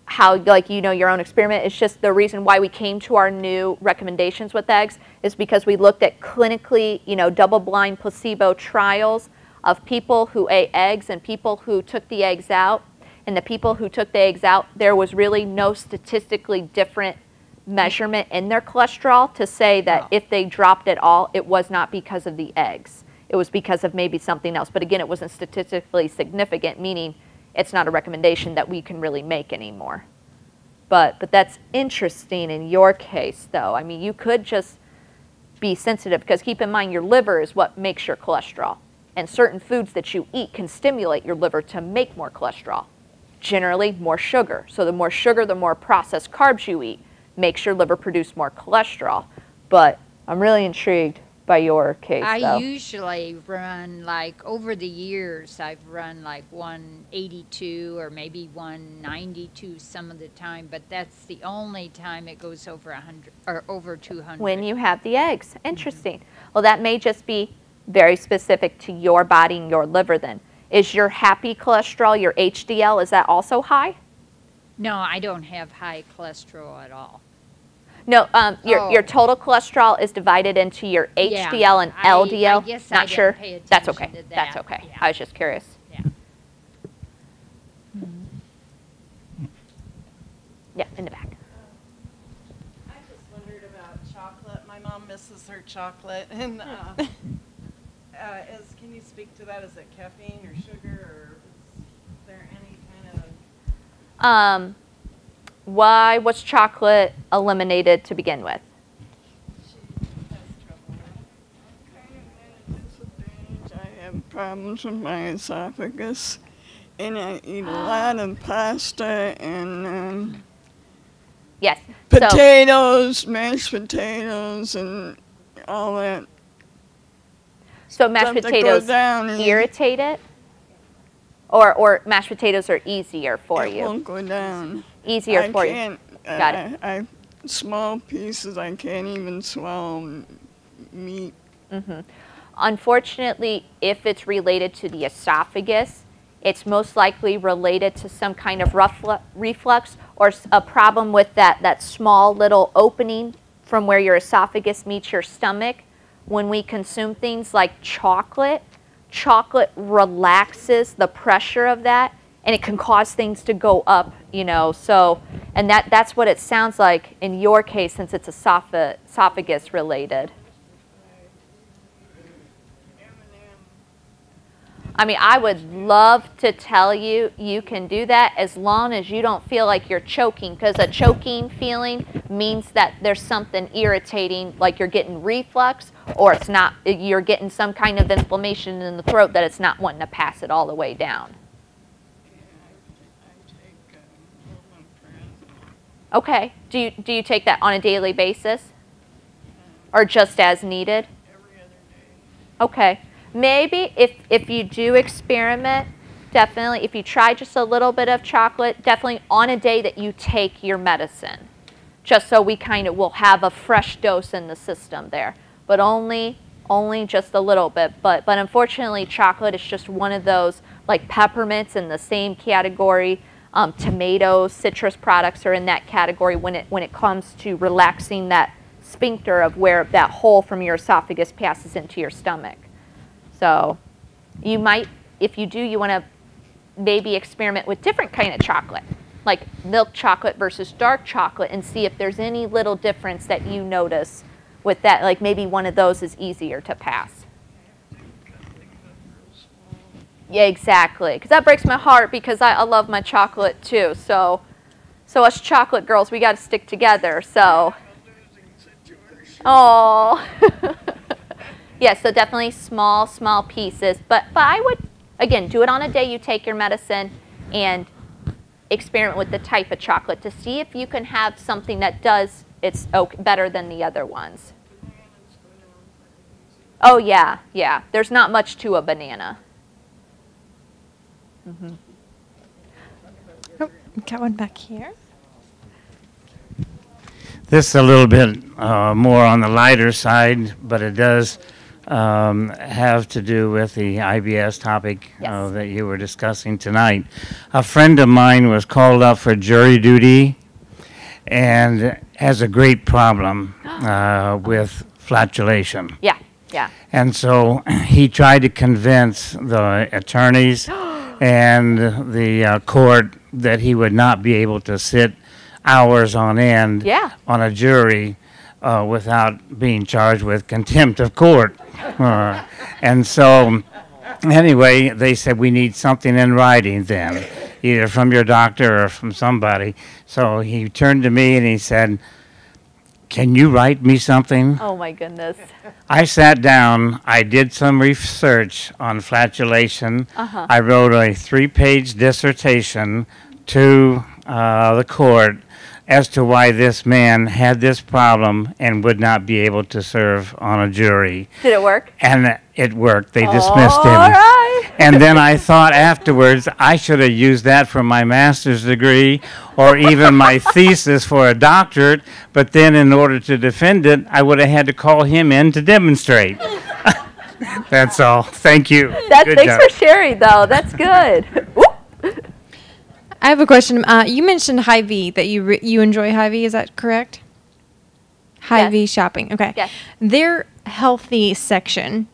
how, like, you know, your own experiment. It's just the reason why we came to our new recommendations with eggs is because we looked at clinically, you know, double-blind placebo trials of people who ate eggs and people who took the eggs out. And the people who took the eggs out, there was really no statistically different measurement in their cholesterol to say that if they dropped at all, it was not because of the eggs. It was because of maybe something else. But again, it wasn't statistically significant, meaning it's not a recommendation that we can really make anymore. But that's interesting in your case, though. I mean, you could just be sensitive, because keep in mind, your liver is what makes your cholesterol. And certain foods that you eat can stimulate your liver to make more cholesterol. Generally, more sugar. So the more sugar, the more processed carbs you eat, makes your liver produce more cholesterol. But I'm really intrigued by your case, I though. usually run, like, over the years, I've run like 182 or maybe 192 some of the time, but that's the only time it goes over 100 or over 200. When you have the eggs. Interesting. Well, that may just be very specific to your body and your liver then. Is your happy cholesterol, your HDL, is that also high? No, I don't have high cholesterol at all. No, your total cholesterol is divided into your HDL and LDL. I guess Not I didn't sure. pay attention That's okay. to that. That's okay. Yeah. I was just curious. Yeah. Yeah, in the back. I just wondered about chocolate. My mom misses her chocolate, and can you speak to that? Is it caffeine or sugar, or is there any kind of? Why was chocolate eliminated to begin with? She has trouble. Kind of disadvantage. I have problems with my esophagus, and I eat a lot of pasta and Yes. potatoes, mashed potatoes, and all that. So mashed Stuff that potatoes goes down and- irritate it? Or mashed potatoes are easier for It you? won't go down. Easier for you. Can't, Got it. I small pieces. I can't even swallow meat. Unfortunately, if it's related to the esophagus, it's most likely related to some kind of reflux or a problem with that small little opening from where your esophagus meets your stomach. When we consume things like chocolate relaxes the pressure of that, and it can cause things to go up, you know. So, And that's what it sounds like in your case, since it's esophagus related. I mean, I would love to tell you you can do that as long as you don't feel like you're choking, because a choking feeling means that there's something irritating, like you're getting reflux, or it's not, you're getting some kind of inflammation in the throat that it's not wanting to pass it all the way down. Okay. Do you take that on a daily basis? Or just as needed? Every other day. Okay. Maybe if you do experiment, definitely, if you try just a little bit of chocolate, definitely on a day that you take your medicine. Just so we kind of will have a fresh dose in the system there. But only just a little bit. But unfortunately, chocolate is just one of those, like peppermints in the same category. Tomatoes, citrus products are in that category when it comes to relaxing that sphincter of where that hole from your esophagus passes into your stomach. So you might, if you do, you want to maybe experiment with different kind of chocolate, like milk chocolate versus dark chocolate, and see if there's any little difference that you notice with that. Like maybe one of those is easier to pass. Yeah, exactly. Because that breaks my heart, because I love my chocolate too. So us chocolate girls, we got to stick together. So, oh. Yeah, so definitely small pieces. But I would, again, do it on a day you take your medicine and experiment with the type of chocolate to see if you can have something that does it's better than the other ones. Oh, yeah. There's not much to a banana. Mm-hmm. Oh, got one back here. This is a little bit more on the lighter side, but it does have to do with the IBS topic that you were discussing tonight. A friend of mine was called up for jury duty and has a great problem with flatulation. Yeah. And so he tried to convince the attorneys and the court that he would not be able to sit hours on end on a jury without being charged with contempt of court. And so, anyway, they said, we need something in writing then, either from your doctor or from somebody. So he turned to me and he said, can you write me something? Oh, my goodness. I sat down, I did some research on flatulation. I wrote a 3-page dissertation to the court as to why this man had this problem and would not be able to serve on a jury. Did it work? And it worked. They dismissed him. All right. And then I thought afterwards, I should have used that for my master's degree or even my thesis for a doctorate, but then in order to defend it, I would have had to call him in to demonstrate. That's all. Thank you. Thanks for sharing, though. That's good. I have a question. You mentioned Hy-Vee, that you enjoy Hy-Vee. Is that correct? Hy-Vee shopping. Okay. Yes. Their healthy section.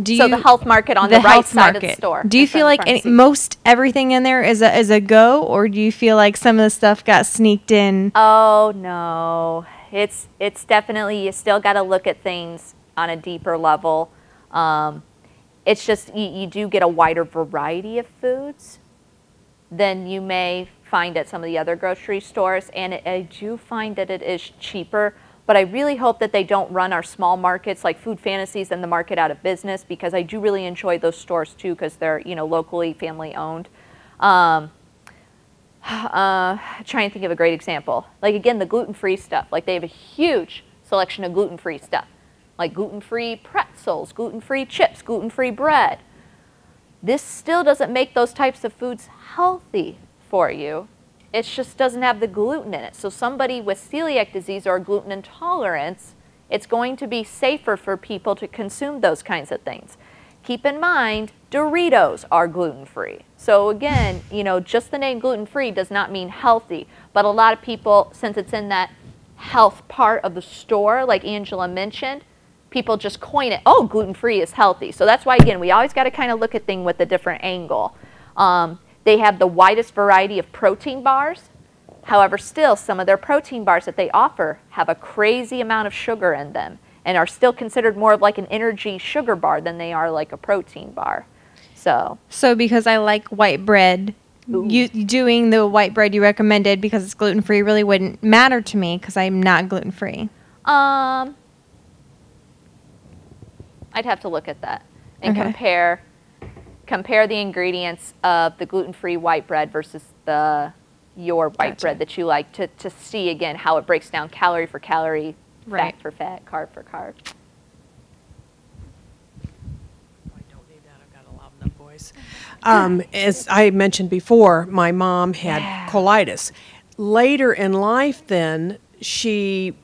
So the health market on the right side of the store. Do you feel like most everything in there is a go, or do you feel like some of the stuff got sneaked in? Oh no, it's definitely, you still got to look at things on a deeper level. It's just you do get a wider variety of foods than you may find at some of the other grocery stores, and I do find that it is cheaper. But I really hope that they don't run our small markets like Food Fantasies and the market out of business, because I do really enjoy those stores too, because they're locally family owned. Trying to think of a great example. Like again, the gluten-free stuff. Like they have a huge selection of gluten-free stuff, like gluten-free pretzels, gluten-free chips, gluten-free bread. This still doesn't make those types of foods healthy for you. It just doesn't have the gluten in it. So somebody with celiac disease or gluten intolerance, it's going to be safer for people to consume those kinds of things. Keep in mind, Doritos are gluten-free. So again, just the name gluten-free does not mean healthy. But a lot of people, since it's in that health part of the store, like Angela mentioned, people just coin it, oh, gluten-free is healthy. So that's why, again, we always got to kind of look at things with a different angle. They have the widest variety of protein bars. However, still, some of their protein bars that they offer have a crazy amount of sugar in them and are still considered more of like an energy sugar bar than they are like a protein bar. So because I like white bread, you doing the white bread you recommended because it's gluten-free really wouldn't matter to me because I'm not gluten-free. I'd have to look at that and compare the ingredients of the gluten-free white bread versus your white bread that you like to see again how it breaks down calorie for calorie, fat for fat, carb for carb. I don't need that. I've got a loud enough voice. As I mentioned before, my mom had colitis. Later in life, then, she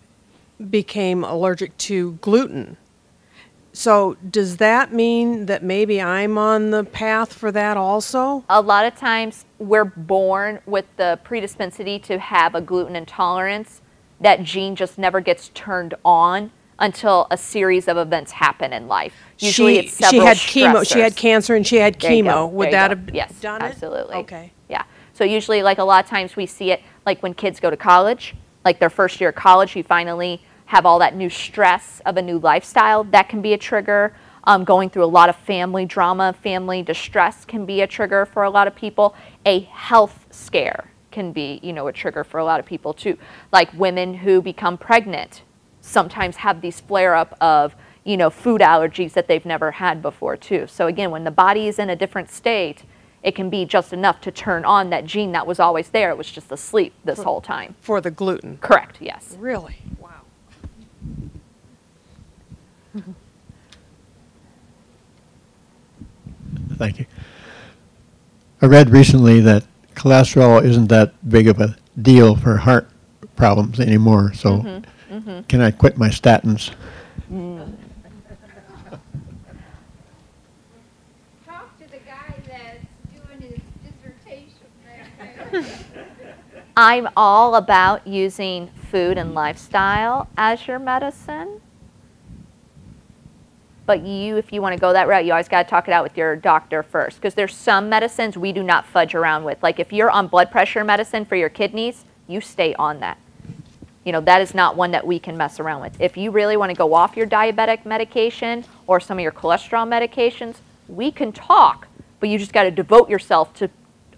became allergic to gluten. So does that mean that maybe I'm on the path for that also? A lot of times we're born with the predispensity to have a gluten intolerance. That gene just never gets turned on until a series of events happen in life. Usually it's several she had chemo. She had stressors. cancer and she had chemo. Would that have yes, done it? absolutely. Okay. Yeah. So usually, like a lot of times we see it like when kids go to college, like their first year of college, you finally have all that new stress of a new lifestyle. That can be a trigger. Going through a lot of family drama, family distress can be a trigger for a lot of people. A health scare can be, a trigger for a lot of people too. Like women who become pregnant sometimes have these flare-up of, food allergies that they've never had before too. So again, when the body is in a different state, it can be just enough to turn on that gene that was always there. It was just asleep this whole time. For the gluten? Correct, yes. Really? Wow. Thank you. I read recently that cholesterol isn't that big of a deal for heart problems anymore, so can I quit my statins? Talk to the guy that's doing his dissertation back there. I'm all about using food and lifestyle as your medicine. But if you want to go that route, you always got to talk it out with your doctor first. Because there's some medicines we do not fudge around with. Like if you're on blood pressure medicine for your kidneys, you stay on that. That is not one that we can mess around with. If you really want to go off your diabetic medication or some of your cholesterol medications, we can talk. But you just got to devote yourself to,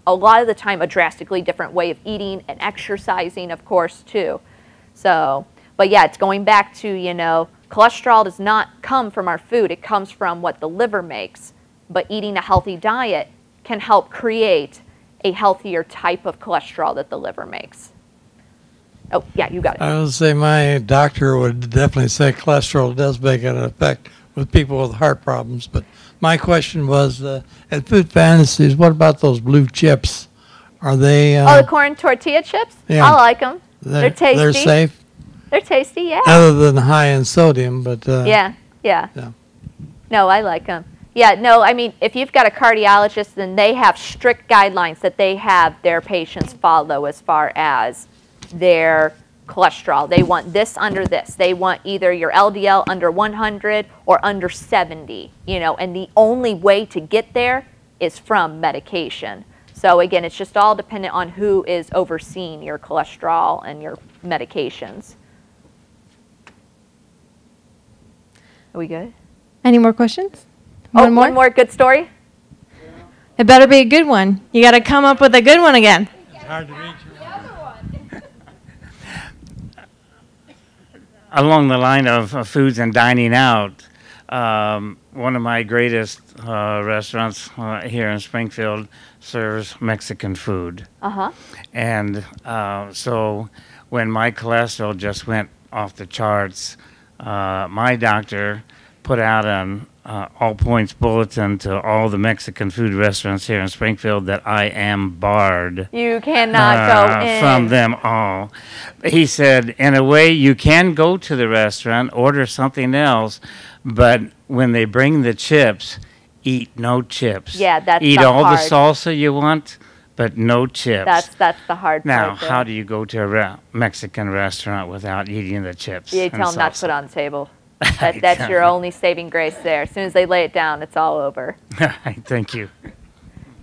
a lot of the time, a drastically different way of eating and exercising, of course, too. So, but yeah, it's going back to, cholesterol does not come from our food. It comes from what the liver makes. But eating a healthy diet can help create a healthier type of cholesterol that the liver makes. Oh, yeah, you got it. I would say my doctor would definitely say cholesterol does make an effect with people with heart problems. But my question was, at Food Fantasies, what about those blue chips? Are they... the corn tortilla chips? Yeah. I like them. They're tasty. They're safe? They're tasty, yeah. Other than high in sodium, but... Yeah. No, I like them. Yeah, no, I mean, if you've got a cardiologist, then they have strict guidelines that they have their patients follow as far as their cholesterol. They want this under this. They want either your LDL under 100 or under 70, and the only way to get there is from medication. So again, it's just all dependent on who is overseeing your cholesterol and your medications. Are we good? Any more questions? One more good story? It better be a good one. You got to come up with a good one again. It's hard to reach. Along the line of foods and dining out, one of my greatest restaurants here in Springfield serves Mexican food. And so when my cholesterol just went off the charts, my doctor put out an all points bulletin to all the Mexican food restaurants here in Springfield that I am barred. You cannot go in. From them all. He said, in a way, you can go to the restaurant, order something else, but when they bring the chips, eat no chips. Yeah, that's Eat the all hard. the salsa you want, but no chips. That's the hard now, part. Now, how do you go to a Mexican restaurant without eating the chips? You and tell them not to salsa? put it on the table. That's your only saving grace there. As soon as they lay it down, it's all over. Thank you.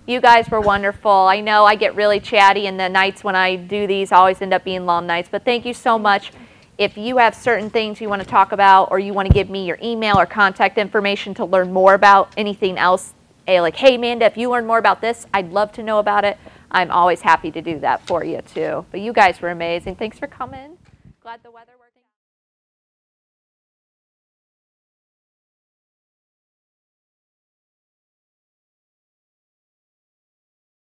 You guys were wonderful. I know I get really chatty, and the nights when I do these always end up being long nights, but thank you so much. If you have certain things you want to talk about, or you want to give me your email or contact information to learn more about anything else, like, hey, Amanda, if you learn more about this, I'd love to know about it. I'm always happy to do that for you, too. But you guys were amazing. Thanks for coming. Glad the weather working.